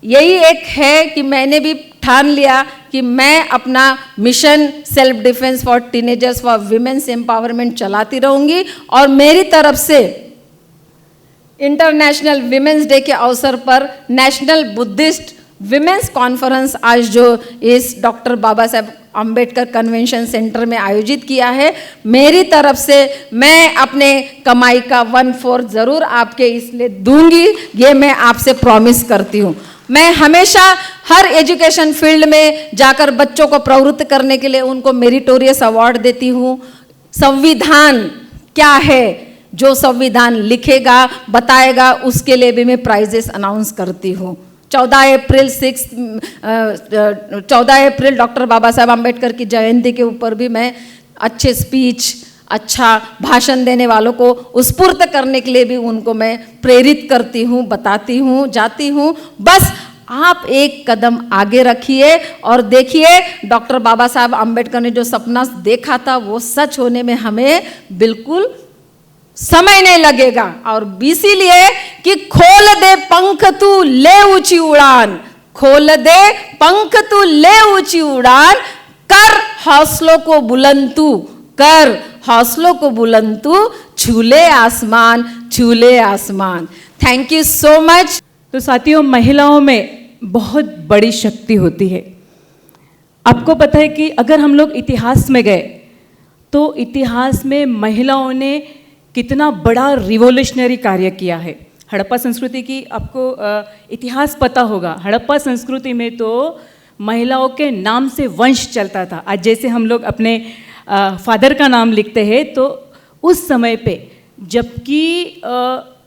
यही एक है कि मैंने भी ठान लिया कि मैं अपना mission self defence for teenagers for women's empowerment चलाती रहूँगी। और मेरी तरफ से इंटरनेशनल विमेंस डे के अवसर पर नेशनल बुद्धिस्ट विमेंस कॉन्फ्रेंस आज जो इस doctor Baba Saheb Ambedkar convention centre में आयोजित किया है, मेरी तरफ से मैं अपने कमाई का 1/4 ज़रूर आपके इसलिए दूंगी, ये मैं आपसे प्रॉमिस करती हूँ। मैं हमेशा हर एजुकेशन फील्ड में जाकर बच्चों को प्रवृत्त करने के लिए उनको मेरिटोरियस अवार्ड देती हूँ। संविधान क्या है, जो संविधान लिखेगा, बताएगा, उसके लिए भी मैं प्राइजेस अनाउंस करती हूँ। 14 अप्रैल डॉक्टर बाबा साहेब आम्बेडकर की जयंती के ऊपर भी मैं अच्छे स्पीच, अच्छा भाषण देने वालों को उत्स्फूर्त करने के लिए भी उनको मैं प्रेरित करती हूँ, बताती हूँ, जाती हूँ। बस आप एक कदम आगे रखिए और देखिए डॉक्टर बाबा साहेब आम्बेडकर ने जो सपना देखा था वो सच होने में हमें बिल्कुल समय नहीं लगेगा। और इसीलिए कि खोल दे पंख तू ले ऊंची उड़ान, खोल दे पंख तू ले ऊंची उड़ान, कर हौसलों को बुलंद तू, कर हौसलों को बुलंद तू, छूले आसमान, छूले आसमान। Thank you so much. तो साथियों, महिलाओं में बहुत बड़ी शक्ति होती है। आपको पता है कि अगर हम लोग इतिहास में गए तो इतिहास में महिलाओं ने कितना बड़ा रिवोल्यूशनरी कार्य किया है। हड़प्पा संस्कृति की आपको इतिहास पता होगा। हड़प्पा संस्कृति में तो महिलाओं के नाम से वंश चलता था। आज जैसे हम लोग अपने फादर का नाम लिखते हैं, तो उस समय पे जबकि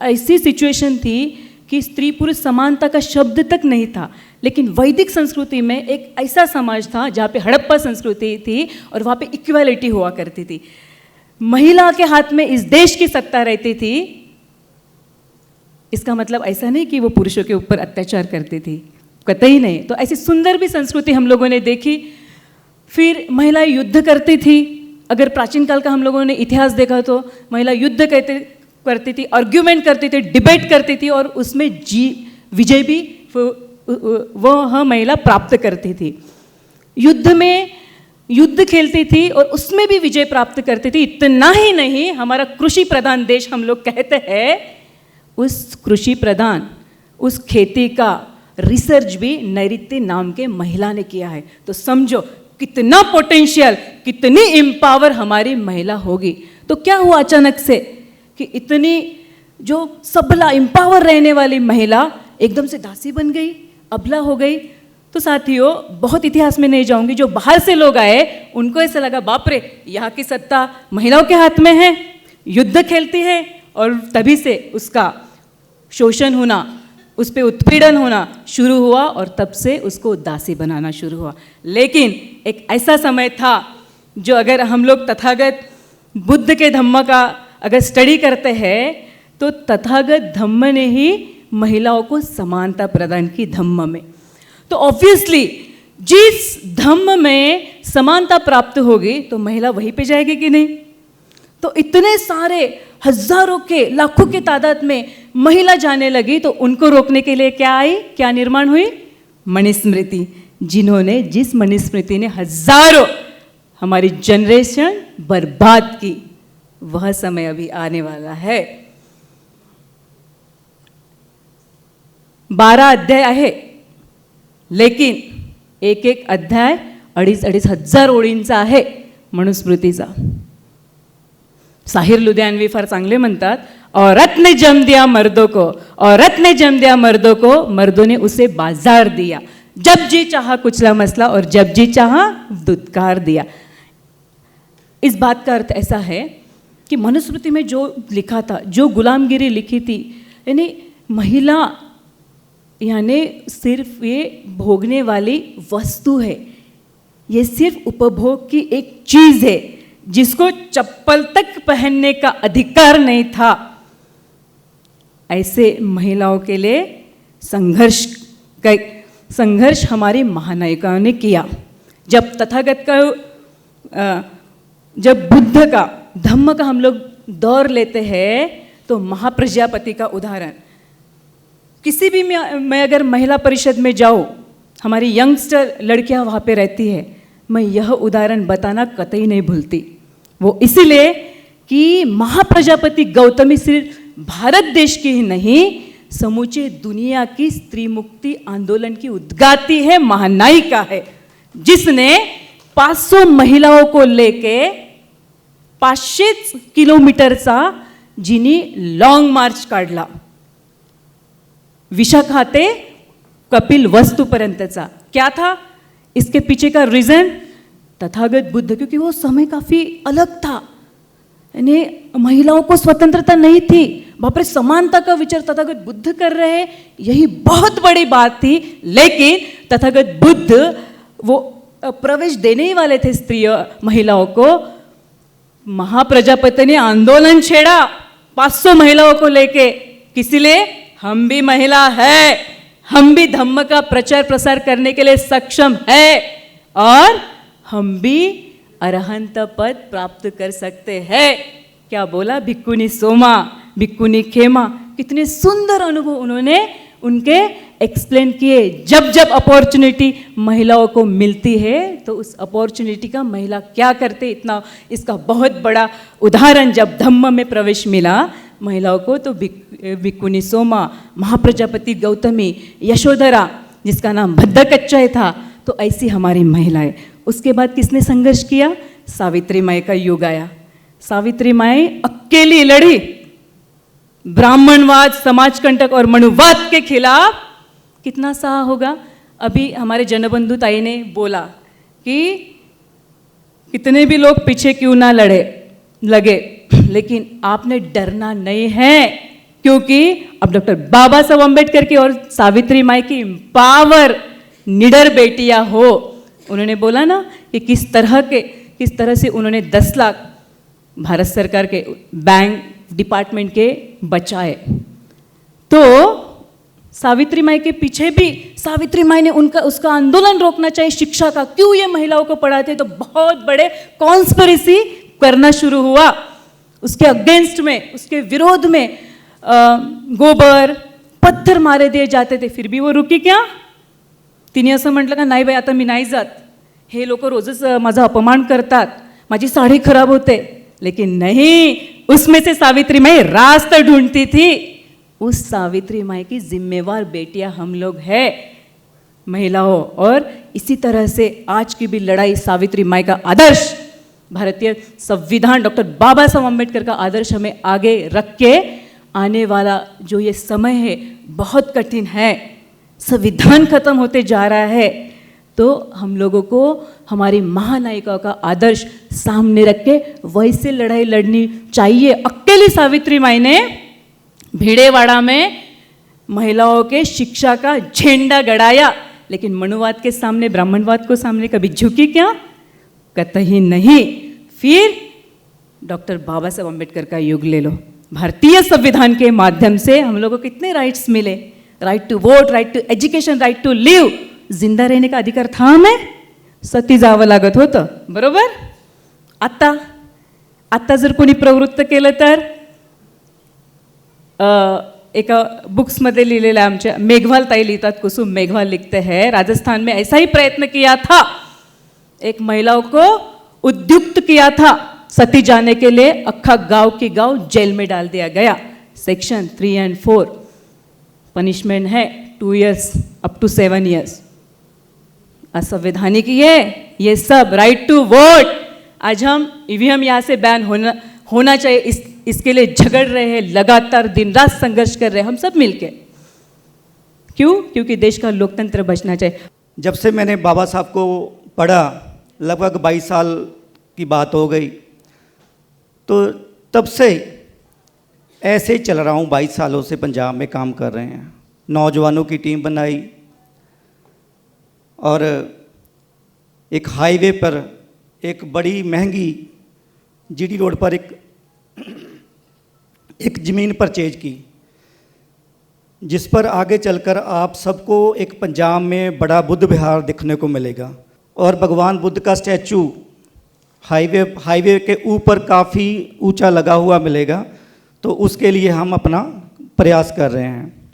ऐसी सिचुएशन थी कि स्त्री पुरुष समानता का शब्द तक नहीं था, लेकिन वैदिक संस्कृति में एक ऐसा समाज था जहाँ पे हड़प्पा संस्कृति थी और वहाँ पे इक्वालिटी हुआ करती थी। महिला के हाथ में इस देश की सत्ता रहती थी। इसका मतलब ऐसा नहीं कि वो पुरुषों के ऊपर अत्याचार करती थी, कतई नहीं। तो ऐसी सुंदर भी संस्कृति हम लोगों ने देखी। फिर महिलाएं युद्ध करती थी। अगर प्राचीन काल का हम लोगों ने इतिहास देखा तो महिला युद्ध करती थी, आर्ग्यूमेंट करती थी, डिबेट करती थी और उसमें विजय भी वह महिला प्राप्त करती थी। युद्ध खेलती थी और उसमें भी विजय प्राप्त करती थी। इतना ही नहीं, हमारा कृषि प्रधान देश हम लोग कहते हैं, उस कृषि प्रधान उस खेती का रिसर्च भी नैऋत्य नाम के महिला ने किया है। तो समझो कितना पोटेंशियल, कितनी एम्पावर हमारी महिला होगी। तो क्या हुआ अचानक से कि इतनी जो सबला एम्पावर रहने वाली महिला एकदम से दासी बन गई, अबला हो गई। तो साथियों, बहुत इतिहास में नहीं जाऊंगी, जो बाहर से लोग आए उनको ऐसा लगा बाप रे, यहाँ की सत्ता महिलाओं के हाथ में है, युद्ध खेलती है, और तभी से उसका शोषण होना, उस पर उत्पीड़न होना शुरू हुआ और तब से उसको दासी बनाना शुरू हुआ। लेकिन एक ऐसा समय था जो अगर हम लोग तथागत बुद्ध के धम्म का अगर स्टडी करते हैं तो तथागत धम्म ने ही महिलाओं को समानता प्रदान की धम्म में। तो ऑब्वियसली जिस धम्म में समानता प्राप्त होगी तो महिला वहीं पे जाएगी कि नहीं। तो इतने सारे हजारों के लाखों के तादाद में महिला जाने लगी तो उनको रोकने के लिए क्या आई, क्या निर्माण हुई? मनुस्मृति, जिस मनुस्मृति ने हजारों हमारी जनरेशन बर्बाद की, वह समय अभी आने वाला है। 12 अध्याय आहे, लेकिन एक एक अध्याय 2,500 हजार ओळींचा आहे मनुस्मृतीचा। साहिर लुधियानवी फार चांगले म्हणतात, औरत ने जन्म दिया मर्दों को, औरत ने जन्म दिया मर्दों को, मर्दों ने उसे बाजार दिया, जब जी चाहा कुचला मसला और जब जी चाहा दुत्कार दिया। इस बात का अर्थ ऐसा है कि मनुस्मृति में जो लिखा था, जो गुलामगिरी लिखी थी, यानी महिला यानी सिर्फ ये भोगने वाली वस्तु है, ये सिर्फ उपभोग की एक चीज है जिसको चप्पल तक पहनने का अधिकार नहीं था। ऐसे महिलाओं के लिए संघर्ष हमारी महानायिकाओं ने किया। जब तथागत का जब बुद्ध का धम्म का हम लोग दौर लेते हैं तो महाप्रजापति का उदाहरण, किसी भी मैं अगर महिला परिषद में जाऊँ, हमारी यंगस्टर लड़कियां वहाँ पे रहती है, मैं यह उदाहरण बताना कतई नहीं भूलती। वो इसीलिए कि महाप्रजापति गौतमी सिर्फ भारत देश की ही नहीं, समूचे दुनिया की स्त्री मुक्ति आंदोलन की उद्गाती है, महानायिका है, जिसने 500 महिलाओं को लेके 500 किलोमीटरचा जिनी लॉन्ग मार्च काढला, विशाखा ते कपिल वस्तुपर्यंतचा। क्या था इसके पीछे का रीजन? तथागत बुद्ध, क्योंकि वो समय काफी अलग था, यानी महिलाओं को स्वतंत्रता नहीं थी, बाप रे समानता का विचार तथागत बुद्ध कर रहे हैं, यही बहुत बड़ी बात थी। लेकिन तथागत बुद्ध वो प्रवेश देने ही वाले थे स्त्री महिलाओं को। महाप्रजापति ने आंदोलन छेड़ा 500 महिलाओं को लेके, किसी लिए? हम भी महिला है, हम भी धम्म का प्रचार प्रसार करने के लिए सक्षम है और हम भी अरहंत पद प्राप्त कर सकते हैं। क्या बोला? भिक्खुनी सोमा, भिक्खुनी खेमा, कितने सुंदर अनुभव उन्होंने उनके एक्सप्लेन किए। जब जब अपॉर्चुनिटी महिलाओं को मिलती है तो उस अपॉर्चुनिटी का महिला क्या करते, इतना इसका बहुत बड़ा उदाहरण जब धम्म में प्रवेश मिला महिलाओं को, तो भिक्खुनी सोमा, महाप्रजापति गौतमी, यशोधरा जिसका नाम भद्दकच्चाय था, तो ऐसी हमारी महिलाएं। उसके बाद किसने संघर्ष किया? सावित्री माई का युग आया। सावित्री माई अकेली लड़ी ब्राह्मणवाद, समाजकंटक और मनुवाद के खिलाफ। कितना सहा होगा? अभी हमारे जनबंधु ताई ने बोला कि कितने भी लोग पीछे क्यों ना लगे, लेकिन आपने डरना नहीं है, क्योंकि अब डॉक्टर बाबा साहब अम्बेडकर की और सावित्री माई की पावर निडर बेटियां हो। उन्होंने बोला ना कि किस तरह से उन्होंने 10 लाख भारत सरकार के बैंक डिपार्टमेंट के बचाए। तो सावित्री माई के पीछे भी सावित्री माई ने उसका आंदोलन रोकना चाहिए शिक्षा का, क्यों ये महिलाओं को पढ़ाते, तो बहुत बड़े कॉन्स्पिरेसी करना शुरू हुआ उसके अगेंस्ट में, उसके विरोध में। गोबर पत्थर मारे दिए जाते थे, फिर भी वो रुकी क्या? तिने असं म्हटलं का नाही बाई आता मी नाही जात, हे लोक रोजच माझा अपमान करतात, माझी साडी खराब होते। लेकिन नहीं, उसमें से सावित्री माई रास्ता ढूंढती थी। उस सावित्री माई की जिम्मेवार बेटियां हम लोग हैं महिलाओं। और इसी तरह से आज की भी लड़ाई सावित्री माई का आदर्श, भारतीय संविधान, डॉक्टर बाबा साहब अम्बेडकर का आदर्श हमें आगे रख के आने वाला जो ये समय है बहुत कठिन है, संविधान खत्म होते जा रहा है, तो हम लोगों को हमारी महानायिका का आदर्श सामने रख के वैसे लड़ाई लड़नी चाहिए। अकेली सावित्री माई ने भिड़ेवाड़ा में महिलाओं के शिक्षा का झंडा गड़ाया, लेकिन मनुवाद के सामने, ब्राह्मणवाद को सामने कभी झुकी क्या? कतई नहीं। फिर डॉक्टर बाबा साहब अम्बेडकर का युग ले लो, भारतीय संविधान के माध्यम से हम लोगों को कितने राइट्स मिले, right to vote, right to education, right to live, जिंदा रहने का अधिकार था हमें, सती जावं लागत होतं, बरोबर? आता जर कोणी प्रवृत्त केलं तर एका बुक्समध्ये लिहिलेलं आहे, आमच्या मेघवाल ताई लिखतात, कुसुम मेघवाल लिखते हैं, राजस्थान में ऐसा ही प्रयत्न किया था, एक महिलाओं को उद्युक्त किया था सती जाने के लिए, अक्खा गांव की गांव जेल में डाल दिया गया। सेक्शन 3 और 4 पनिशमेंट है 2 years अप टू 7 years। असंवैधानिक ये सब, राइट टू वोट, आज हम ईवीएम यहाँ से बैन होना चाहिए, इसके लिए झगड़ रहे हैं, लगातार दिन रात संघर्ष कर रहे हैं हम सब मिलके। क्यों? क्योंकि देश का लोकतंत्र बचना चाहिए। जब से मैंने बाबा साहब को पढ़ा, लगभग 22 साल की बात हो गई, तो तब से ऐसे ही चल रहा हूँ। 22 सालों से पंजाब में काम कर रहे हैं, नौजवानों की टीम बनाई और एक हाईवे पर एक बड़ी महंगी जीडी रोड पर एक ज़मीन परचेज की, जिस पर आगे चलकर आप सबको एक पंजाब में बड़ा बुद्ध विहार दिखने को मिलेगा और भगवान बुद्ध का स्टैचू हाईवे के ऊपर काफ़ी ऊंचा लगा हुआ मिलेगा। तो उसके लिए हम अपना प्रयास कर रहे हैं।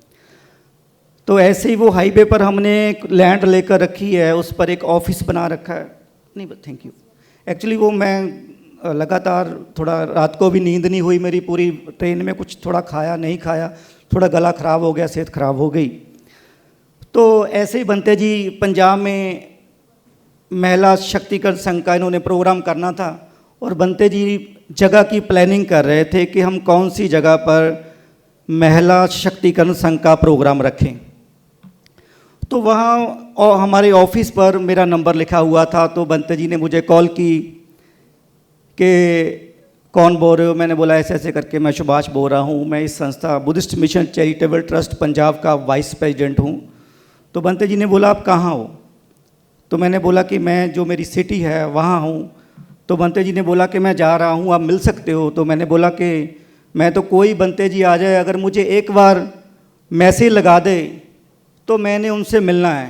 तो ऐसे ही वो हाईवे पर हमने एक लैंड लेकर रखी है, उस पर एक ऑफिस बना रखा है। नहीं, थैंक यू। एक्चुअली वो मैं लगातार थोड़ा रात को भी नींद नहीं हुई मेरी, पूरी ट्रेन में कुछ थोड़ा खाया नहीं खाया, थोड़ा गला ख़राब हो गया, सेहत ख़राब हो गई। तो ऐसे ही बनते जी पंजाब में महिला शक्तिकरण संघ का इन्होंने प्रोग्राम करना था और बनते जी जगह की प्लानिंग कर रहे थे कि हम कौन सी जगह पर महिला शक्तिकरण संघ का प्रोग्राम रखें। तो वहाँ हमारे ऑफिस पर मेरा नंबर लिखा हुआ था। तो बनते जी ने मुझे कॉल की कि कौन बोल रहे हो? मैंने बोला ऐसे ऐसे करके मैं सुभाष बोल रहा हूँ, मैं इस संस्था Buddhist mission charitable trust Punjab का वाइस प्रेसिडेंट हूँ। तो बनते जी ने बोला आप कहाँ हो? तो मैंने बोला कि मैं जो मेरी सिटी है वहाँ हूँ। तो बनते जी ने बोला कि मैं जा रहा हूँ, आप मिल सकते हो? तो मैंने बोला कि मैं तो कोई बनते जी आ जाए, अगर मुझे एक बार मैसेज लगा दे तो मैंने उनसे मिलना है,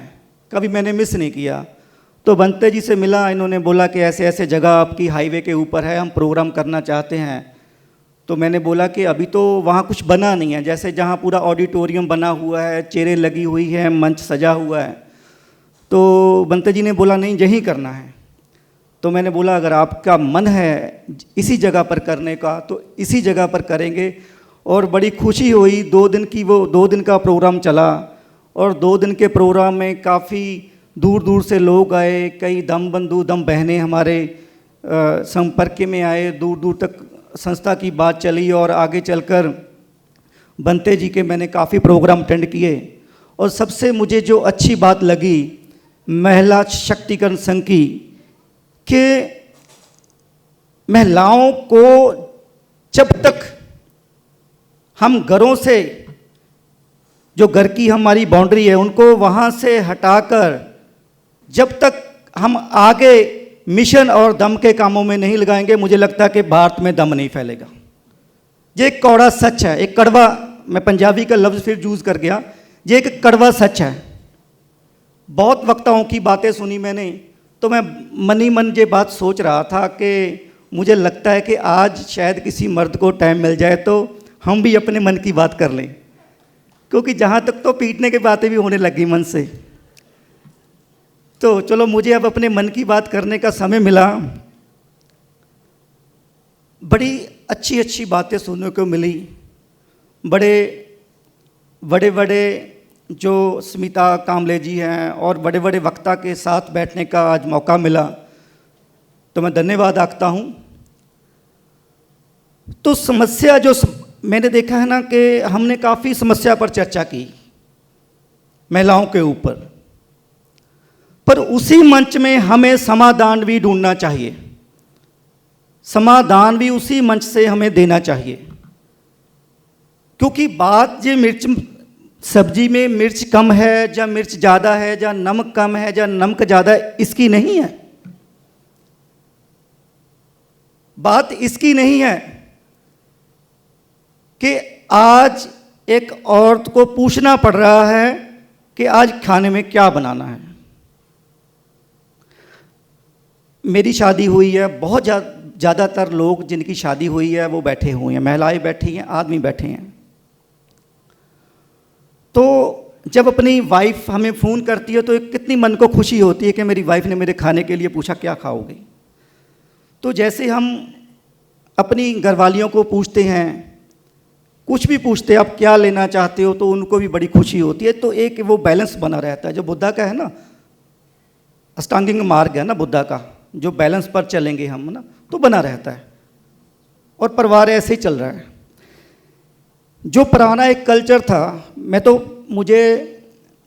कभी मैंने मिस नहीं किया। तो बनते जी से मिला, इन्होंने बोला कि ऐसे ऐसे जगह आपकी हाईवे के ऊपर है, हम प्रोग्राम करना चाहते हैं। तो मैंने बोला कि अभी तो वहाँ कुछ बना नहीं है, जैसे जहाँ पूरा ऑडिटोरियम बना हुआ है, चेयरें लगी हुई है, मंच सजा हुआ है। तो बनते जी ने बोला नहीं यहीं करना है। तो मैंने बोला अगर आपका मन है इसी जगह पर करने का तो इसी जगह पर करेंगे। और बड़ी खुशी हुई, 2 दिन का प्रोग्राम चला और 2 दिन के प्रोग्राम में काफ़ी दूर दूर से लोग आए, कई दम बंधु दम बहनें हमारे संपर्क में आए, दूर दूर तक संस्था की बात चली और आगे चलकर बनते जी के मैंने काफ़ी प्रोग्राम अटेंड किए। और सबसे मुझे जो अच्छी बात लगी महिला शक्तिकरण संघ की, कि महिलाओं को जब तक हम घरों से, जो घर की हमारी बाउंड्री है, उनको वहाँ से हटाकर जब तक हम आगे मिशन और दम के कामों में नहीं लगाएंगे, मुझे लगता है कि भारत में दम नहीं फैलेगा। ये एक कौड़ा सच है, एक कड़वा, मैं पंजाबी का लफ्ज़ फिर यूज़ कर गया, ये एक कड़वा सच है। बहुत वक्ताओं की बातें सुनी मैंने, तो मैं मन ही मन ये बात सोच रहा था कि मुझे लगता है कि आज शायद किसी मर्द को टाइम मिल जाए तो हम भी अपने मन की बात कर लें, क्योंकि जहाँ तक तो पीटने की बातें भी होने लगी मन से। तो चलो, मुझे अब अपने मन की बात करने का समय मिला। बड़ी अच्छी अच्छी बातें सुनने को मिली, बड़े बड़े जो स्मिता कामले जी हैं और बड़े बड़े वक्ता के साथ बैठने का आज मौका मिला, तो मैं धन्यवाद आखता हूँ। तो समस्या जो मैंने देखा है ना कि हमने काफ़ी समस्या पर चर्चा की महिलाओं के ऊपर, पर उसी मंच में हमें समाधान भी ढूंढना चाहिए, समाधान भी उसी मंच से हमें देना चाहिए। क्योंकि बात ये मिर्च सब्जी में मिर्च कम है या मिर्च ज़्यादा है, या नमक कम है या नमक ज़्यादा है, इसकी नहीं है। बात इसकी नहीं है कि आज एक औरत को पूछना पड़ रहा है कि आज खाने में क्या बनाना है। मेरी शादी हुई है, बहुत ज़्यादातर लोग जिनकी शादी हुई है वो बैठे हुए हैं, महिलाएं बैठी हैं, आदमी बैठे हैं। तो जब अपनी वाइफ हमें फ़ोन करती है तो कितनी मन को खुशी होती है कि मेरी वाइफ ने मेरे खाने के लिए पूछा क्या खाओगे। तो जैसे हम अपनी घरवालियों को पूछते हैं, कुछ भी पूछते हैं, आप क्या लेना चाहते हो, तो उनको भी बड़ी खुशी होती है। तो एक वो बैलेंस बना रहता है, जो बुद्धा का है ना, अष्टांगिक मार्ग है ना बुद्धा का, जो बैलेंस पर चलेंगे हम ना, तो बना रहता है। और परिवार ऐसे ही चल रहा है। जो पुराना एक कल्चर था, मुझे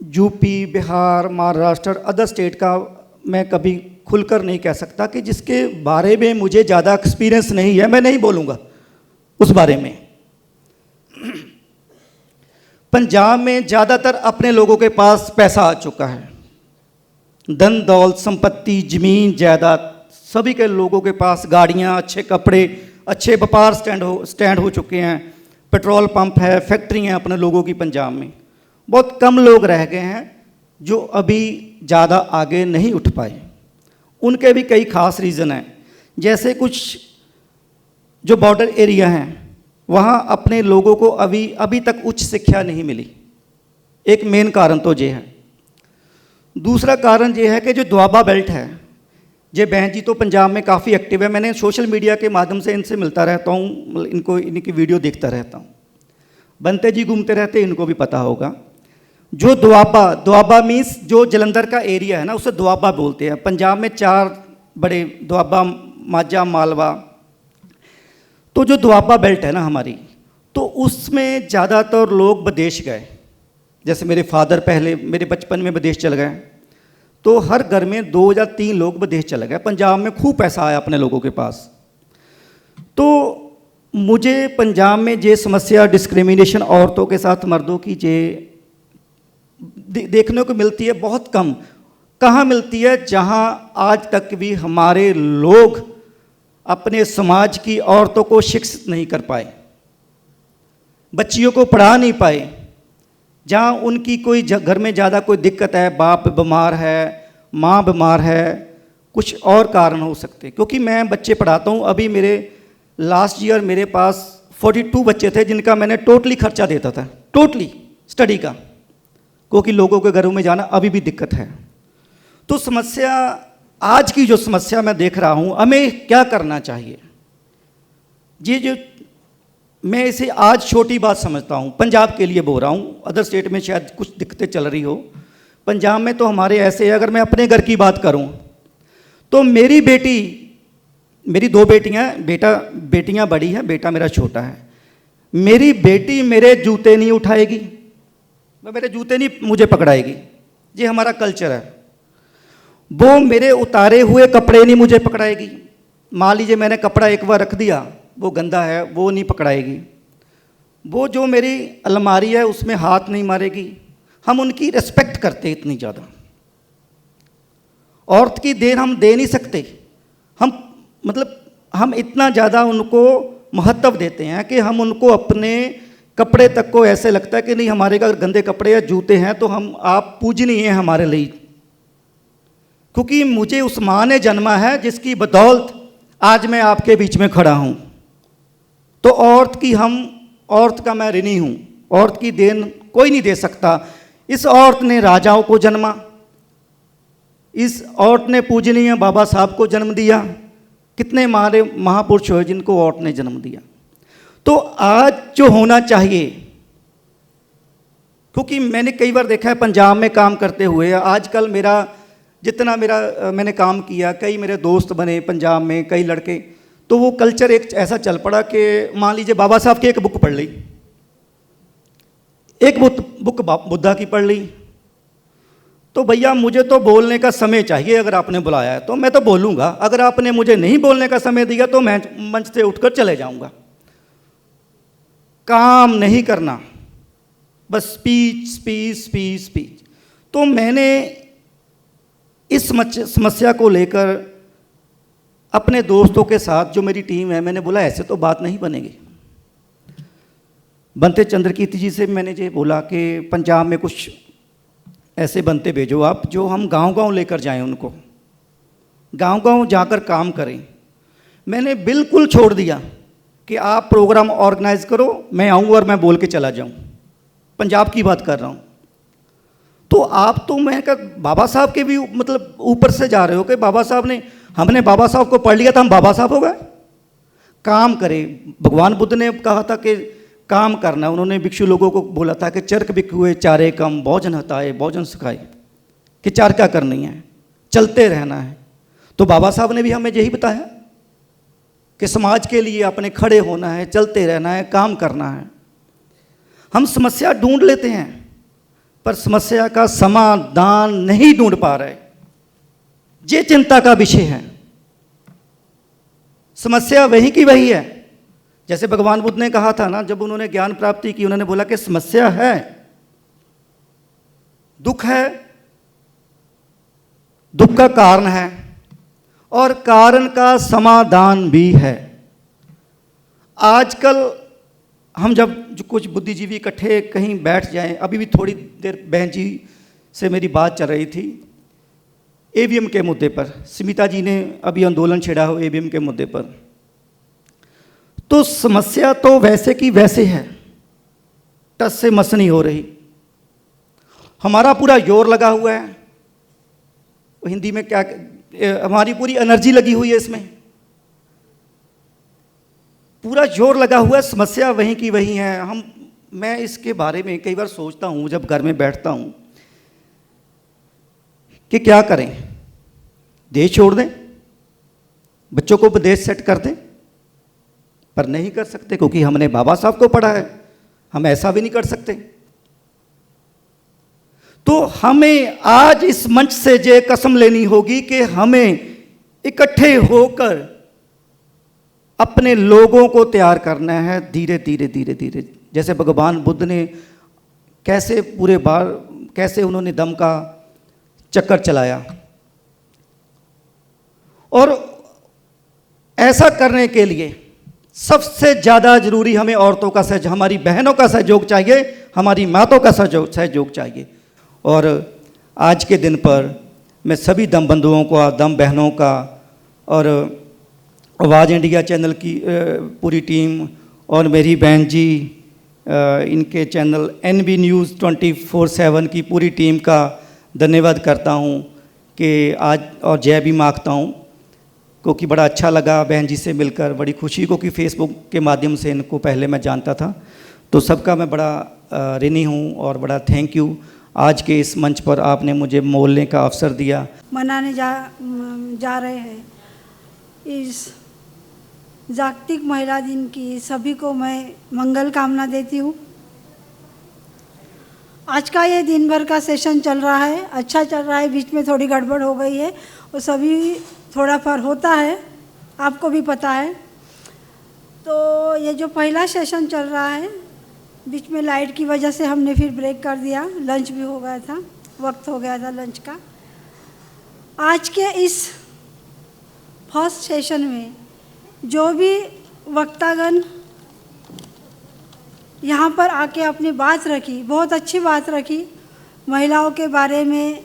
UP, Bihar, Maharashtra, other state का मैं कभी खुलकर नहीं कह सकता कि जिसके बारे में मुझे ज़्यादा एक्सपीरियंस नहीं है, मैं नहीं बोलूँगा उस बारे में। पंजाब में ज़्यादातर अपने लोगों के पास पैसा आ चुका है, धन दौलत, संपत्ति, ज़मीन, जायदाद, सभी के लोगों के पास गाड़ियाँ, अच्छे कपड़े, अच्छे व्यापार स्टैंड हो चुके हैं, पेट्रोल पंप है, फैक्ट्री हैं अपने लोगों की। पंजाब में बहुत कम लोग रह गए हैं जो अभी ज़्यादा आगे नहीं उठ पाए। उनके भी कई खास रीज़न हैं, जैसे कुछ जो बॉर्डर एरिया हैं वहाँ अपने लोगों को अभी तक उच्च शिक्षा नहीं मिली, एक मेन कारण तो ये है। दूसरा कारण ये है कि जो दुआबा बेल्ट है, ये बहन जी तो पंजाब में काफ़ी एक्टिव है, मैंने सोशल मीडिया के माध्यम से इनसे मिलता रहता हूँ, इनकी वीडियो देखता रहता हूँ। बनते जी घूमते रहते, इनको भी पता होगा। जो दुआबा मीन्स जो जलंधर का एरिया है ना, उसे दुआबा बोलते हैं। पंजाब में 4 बड़े दुआबा, माझा, मालवा। तो जो दुआबा बेल्ट है ना हमारी, तो उसमें ज़्यादातर लोग विदेश गए। जैसे मेरे फादर पहले मेरे बचपन में विदेश चल गए, तो हर घर में 2 या 3 लोग विदेश चले गए। पंजाब में खूब पैसा आया अपने लोगों के पास। तो मुझे पंजाब में ये समस्या डिस्क्रिमिनेशन औरतों के साथ मर्दों की ये देखने को मिलती है बहुत कम। कहाँ मिलती है? जहाँ आज तक भी हमारे लोग अपने समाज की औरतों को शिक्षित नहीं कर पाए, बच्चियों को पढ़ा नहीं पाए, जहाँ उनकी कोई घर में ज़्यादा कोई दिक्कत है, बाप बीमार है, माँ बीमार है, कुछ और कारण हो सकते। क्योंकि मैं बच्चे पढ़ाता हूँ। अभी मेरे लास्ट ईयर मेरे पास 42 बच्चे थे जिनका मैंने टोटली खर्चा देता था, टोटली स्टडी का, क्योंकि लोगों के घरों में जाना अभी भी दिक्कत है। तो समस्या, आज की जो समस्या मैं देख रहा हूँ, हमें क्या करना चाहिए? ये जो मैं इसे आज छोटी बात समझता हूँ, पंजाब के लिए बोल रहा हूँ, अदर स्टेट में शायद कुछ दिक्कतें चल रही हो। पंजाब में तो हमारे ऐसे है, अगर मैं अपने घर की बात करूँ तो मेरी 2 बेटियाँ, बेटियाँ बड़ी हैं, बेटा मेरा छोटा है। मेरी बेटी मेरे जूते नहीं उठाएगी, मेरे जूते नहीं मुझे पकड़ाएगी, ये हमारा कल्चर है। वो मेरे उतारे हुए कपड़े नहीं मुझे पकड़ाएगी। मान लीजिए मैंने कपड़ा एक बार रख दिया, वो गंदा है, वो नहीं पकड़ाएगी। वो जो मेरी अलमारी है उसमें हाथ नहीं मारेगी। हम उनकी रिस्पेक्ट करते इतनी ज़्यादा। औरत की देन हम दे नहीं सकते। हम इतना ज़्यादा उनको महत्व देते हैं कि हम उनको अपने कपड़े तक को ऐसे लगता है कि नहीं, हमारे अगर गंदे कपड़े या जूते हैं तो आप पूजनीय हैं हमारे लिए, क्योंकि मुझे उस माँ ने जन्मा है जिसकी बदौलत आज मैं आपके बीच में खड़ा हूँ। तो औरत का मैं ऋणी हूँ। औरत की देन कोई नहीं दे सकता। इस औरत ने राजाओं को जन्मा, इस औरत ने पूजनीय बाबा साहब को जन्म दिया। कितने महापुरुष हुए जिनको औरत ने जन्म दिया। तो आज जो होना चाहिए, क्योंकि मैंने कई बार देखा है पंजाब में काम करते हुए, आजकल मैंने काम किया, कई मेरे दोस्त बने पंजाब में, कई लड़के, तो वो कल्चर एक ऐसा चल पड़ा कि मान लीजिए बाबा साहब की एक बुक पढ़ ली, एक बुक बुद्धा की पढ़ ली, तो भैया मुझे तो बोलने का समय चाहिए। अगर आपने बुलाया है तो मैं तो बोलूँगा, अगर आपने मुझे नहीं बोलने का समय दिया तो मैं मंच से उठकर चले जाऊँगा। काम नहीं करना, बस स्पीच स्पीच स्पीच स्पीच। तो मैंने इस समस्या को लेकर अपने दोस्तों के साथ, जो मेरी टीम है, मैंने बोला ऐसे तो बात नहीं बनेगी। बनते चंद्रकीर्ति जी से मैंने ये बोला कि पंजाब में कुछ ऐसे बनते भेजो आप, जो हम गांव-गांव लेकर जाएं, उनको गांव-गांव जाकर काम करें। मैंने बिल्कुल छोड़ दिया कि आप प्रोग्राम ऑर्गेनाइज करो, मैं आऊँगा और मैं बोल के चला जाऊँ। पंजाब की बात कर रहा हूँ। तो आप तो मैं बाबा साहब के भी ऊपर से जा रहे हो कि हमने बाबा साहब को पढ़ लिया था, हम बाबा साहब हो गए। काम करें। भगवान बुद्ध ने कहा था कि काम करना। उन्होंने भिक्षु लोगों को बोला था कि चरक भिक्षुए चारे कम, भोजन हताए भोजन सिखाए, कि चार क्या करनी है, चलते रहना है। तो बाबा साहब ने भी हमें यही बताया कि समाज के लिए अपने खड़े होना है, चलते रहना है, काम करना है। हम समस्या ढूंढ लेते हैं पर समस्या का समाधान नहीं ढूंढ पा रहे। ये चिंता का विषय है। समस्या वही की वही है। जैसे भगवान बुद्ध ने कहा था ना, जब उन्होंने ज्ञान प्राप्ति की, उन्होंने बोला कि समस्या है, दुख है, दुख का कारण है और कारण का समाधान भी है। आजकल हम जब कुछ बुद्धिजीवी इकट्ठे कहीं बैठ जाएं, अभी भी थोड़ी देर बहन जी से मेरी बात चल रही थी ईवीएम के मुद्दे पर। स्मिता जी ने अभी आंदोलन छेड़ा हो ईवीएम के मुद्दे पर। तो समस्या तो वैसे की वैसे है, टस से मस नहीं हो रही। हमारा पूरा जोर लगा हुआ है, हिंदी में क्या, हमारी पूरी एनर्जी लगी हुई है इसमें, पूरा जोर लगा हुआ है। समस्या वहीं की वहीं है। मैं इसके बारे में कई बार सोचता हूँ जब घर में बैठता हूँ कि क्या करें। देश छोड़ दें, बच्चों को उपदेश सेट कर दें, पर नहीं कर सकते क्योंकि हमने बाबा साहब को पढ़ा है। हम ऐसा भी नहीं कर सकते। तो हमें आज इस मंच से ये कसम लेनी होगी कि हमें इकट्ठे होकर अपने लोगों को तैयार करना है, धीरे धीरे धीरे धीरे। जैसे भगवान बुद्ध ने कैसे उन्होंने दम का चक्कर चलाया। और ऐसा करने के लिए सबसे ज़्यादा जरूरी हमें औरतों का सहयोग, हमारी बहनों का सहयोग चाहिए, हमारी माताओं का सहयोग चाहिए। और आज के दिन पर मैं सभी दम बंधुओं का, दम बहनों का और आवाज़ इंडिया चैनल की पूरी टीम और मेरी बहन जी, इनके चैनल NB न्यूज़ 24/7 की पूरी टीम का धन्यवाद करता हूँ कि आज, और जय भी मांगता हूँ क्योंकि बड़ा अच्छा लगा बहन जी से मिलकर, बड़ी खुशी को कि फेसबुक के माध्यम से इनको पहले मैं जानता था। तो सबका मैं बड़ा ऋणी हूँ और बड़ा थैंक यू। आज के इस मंच पर आपने मुझे बोलने का अवसर दिया। मनाने जा रहे हैं इस जागतिक महिला दिन की सभी को मैं मंगल कामना देती हूँ। आज का ये दिन भर का सेशन चल रहा है, अच्छा चल रहा है। बीच में थोड़ी गड़बड़ हो गई है, वो सभी थोड़ा फर होता है, आपको भी पता है। तो ये जो पहला सेशन चल रहा है बीच में लाइट की वजह से हमने फिर ब्रेक कर दिया, लंच भी हो गया था, वक्त हो गया था लंच का। आज के इस फर्स्ट सेशन में जो भी वक्तागण यहाँ पर आके अपनी बात रखी, बहुत अच्छी बात रखी। महिलाओं के बारे में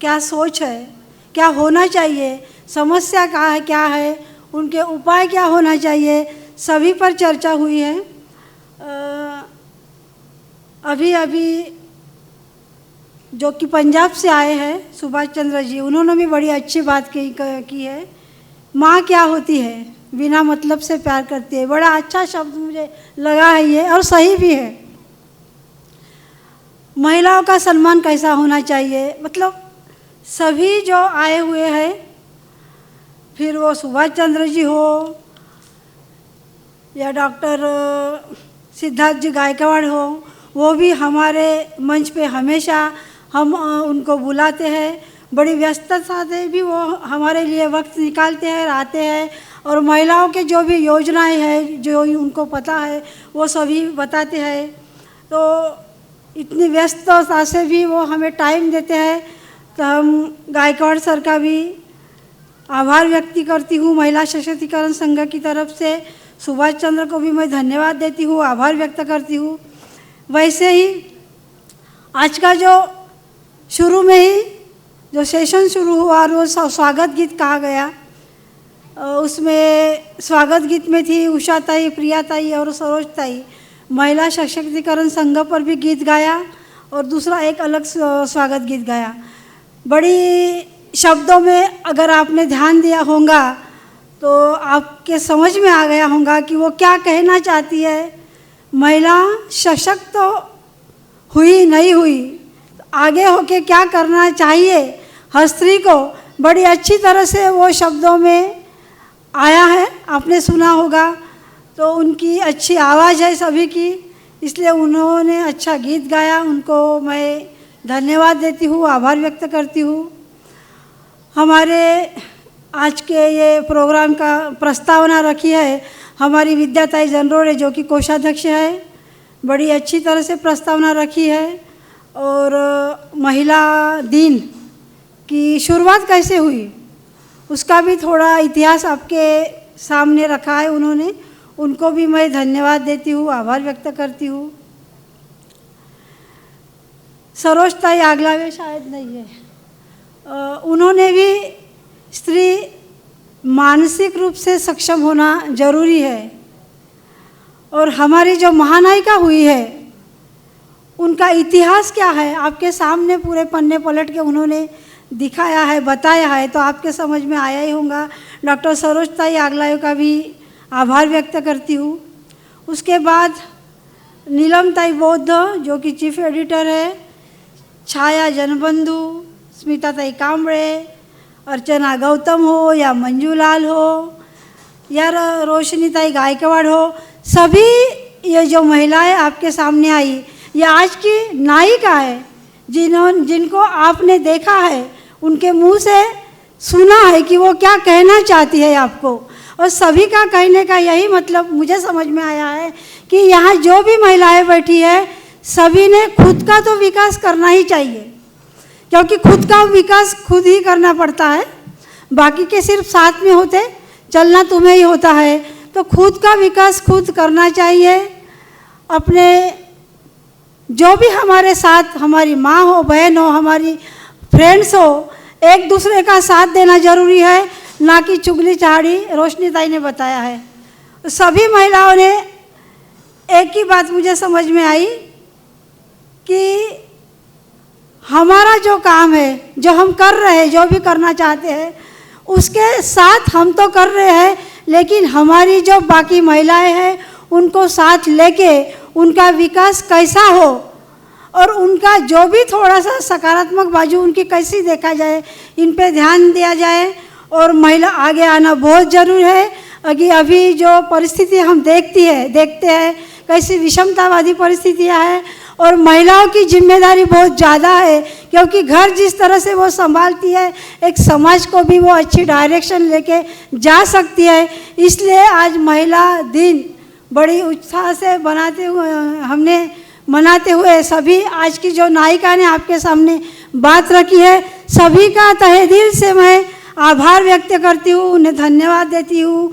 क्या सोच है, क्या होना चाहिए, समस्या क्या है, उनके उपाय क्या होना चाहिए, सभी पर चर्चा हुई है। अभी जो कि पंजाब से आए हैं सुभाष चंद्र जी, उन्होंने भी बड़ी अच्छी बात की है। माँ क्या होती है, बिना मतलब से प्यार करती है। बड़ा अच्छा शब्द मुझे लगा है ये, और सही भी है। महिलाओं का सम्मान कैसा होना चाहिए, मतलब सभी जो आए हुए हैं, फिर वो सुभाष चंद्र जी हो या डॉक्टर सिद्धार्थ जी गायकवाड़ हो, वो भी हमारे मंच पे हमेशा हम उनको बुलाते हैं। बड़ी व्यस्तता से भी वो हमारे लिए वक्त निकालते हैं, आते हैं, और महिलाओं के जो भी योजनाएं हैं जो उनको पता है वो सभी बताते हैं। तो इतनी व्यस्तता से भी वो हमें टाइम देते हैं, तो हम गायकवाड़ सर का भी आभार व्यक्त करती हूँ। महिला सशक्तिकरण संघ की तरफ से सुभाष चंद्र को भी मैं धन्यवाद देती हूँ, आभार व्यक्त करती हूँ। वैसे ही आज का जो शुरू में ही जो सेशन शुरू हुआ और वो स्वागत गीत कहा गया, उसमें स्वागत गीत में थी उषा ताई, प्रिया ताई और सरोज ताई। महिला सशक्तिकरण संघ पर भी गीत गाया और दूसरा एक अलग स्वागत गीत गाया। बड़ी शब्दों में अगर आपने ध्यान दिया होगा तो आपके समझ में आ गया होगा कि वो क्या कहना चाहती है। महिला सशक्त हुई नहीं हुई, आगे होके क्या करना चाहिए हर स्त्री को, बड़ी अच्छी तरह से वो शब्दों में आया है, आपने सुना होगा। तो उनकी अच्छी आवाज़ है सभी की, इसलिए उन्होंने अच्छा गीत गाया, उनको मैं धन्यवाद देती हूँ, आभार व्यक्त करती हूँ। हमारे आज के ये प्रोग्राम का प्रस्तावना रखी है हमारी विद्याताई जनरोड़े, जो कि कोषाध्यक्ष है। बड़ी अच्छी तरह से प्रस्तावना रखी है। और महिला दिन की शुरुआत कैसे हुई उसका भी थोड़ा इतिहास आपके सामने रखा है उन्होंने, उनको भी मैं धन्यवाद देती हूँ, आभार व्यक्त करती हूँ। सरोज ताई आगलावे शायद नहीं है, उन्होंने भी स्त्री मानसिक रूप से सक्षम होना जरूरी है। और हमारी जो महानायिका हुई है उनका इतिहास क्या है आपके सामने पूरे पन्ने पलट के उन्होंने दिखाया है, बताया है, तो आपके समझ में आया ही होगा। डॉक्टर सरोज ताई आगलावे का भी आभार व्यक्त करती हूँ। उसके बाद नीलम ताई बौद्ध जो कि चीफ एडिटर है, छाया जनबंधु, स्मिता ताई कांबड़े, अर्चना गौतम हो या मंजूलाल हो या रोशनी ताई गायकवाड़ हो, सभी ये जो महिलाएं आपके सामने आई, ये आज की नायिका है जिनको आपने देखा है, उनके मुंह से सुना है कि वो क्या कहना चाहती है आपको। और सभी का कहने का यही मतलब मुझे समझ में आया है कि यहाँ जो भी महिलाएं बैठी है सभी ने खुद का तो विकास करना ही चाहिए, क्योंकि खुद का विकास खुद ही करना पड़ता है, बाकी के सिर्फ साथ में होते, चलना तुम्हें ही होता है। तो खुद का विकास खुद करना चाहिए। अपने जो भी हमारे साथ, हमारी माँ हो, बहन हो, हमारी फ्रेंड्स हो, एक दूसरे का साथ देना जरूरी है, ना कि चुगली चाड़ी। रोशनी ताई ने बताया है, सभी महिलाओं ने एक ही बात मुझे समझ में आई कि हमारा जो काम है, जो हम कर रहे हैं, जो भी करना चाहते हैं, उसके साथ हम तो कर रहे हैं, लेकिन हमारी जो बाकी महिलाएं हैं उनको साथ लेके उनका विकास कैसा हो और उनका जो भी थोड़ा सा सकारात्मक बाजू उनकी कैसी देखा जाए, इन पे ध्यान दिया जाए। और महिला आगे आना बहुत ज़रूरी है। अभी जो परिस्थिति हम देखते हैं कैसी विषमतावादी परिस्थितियां हैं, और महिलाओं की जिम्मेदारी बहुत ज़्यादा है, क्योंकि घर जिस तरह से वो संभालती है, एक समाज को भी वो अच्छी डायरेक्शन लेके जा सकती है। इसलिए आज महिला दिन बड़ी उत्साह से मनाते हुए सभी आज की जो नायिका ने आपके सामने बात रखी है, सभी का तहे दिल से मैं आभार व्यक्त करती हूँ, उन्हें धन्यवाद देती हूँ।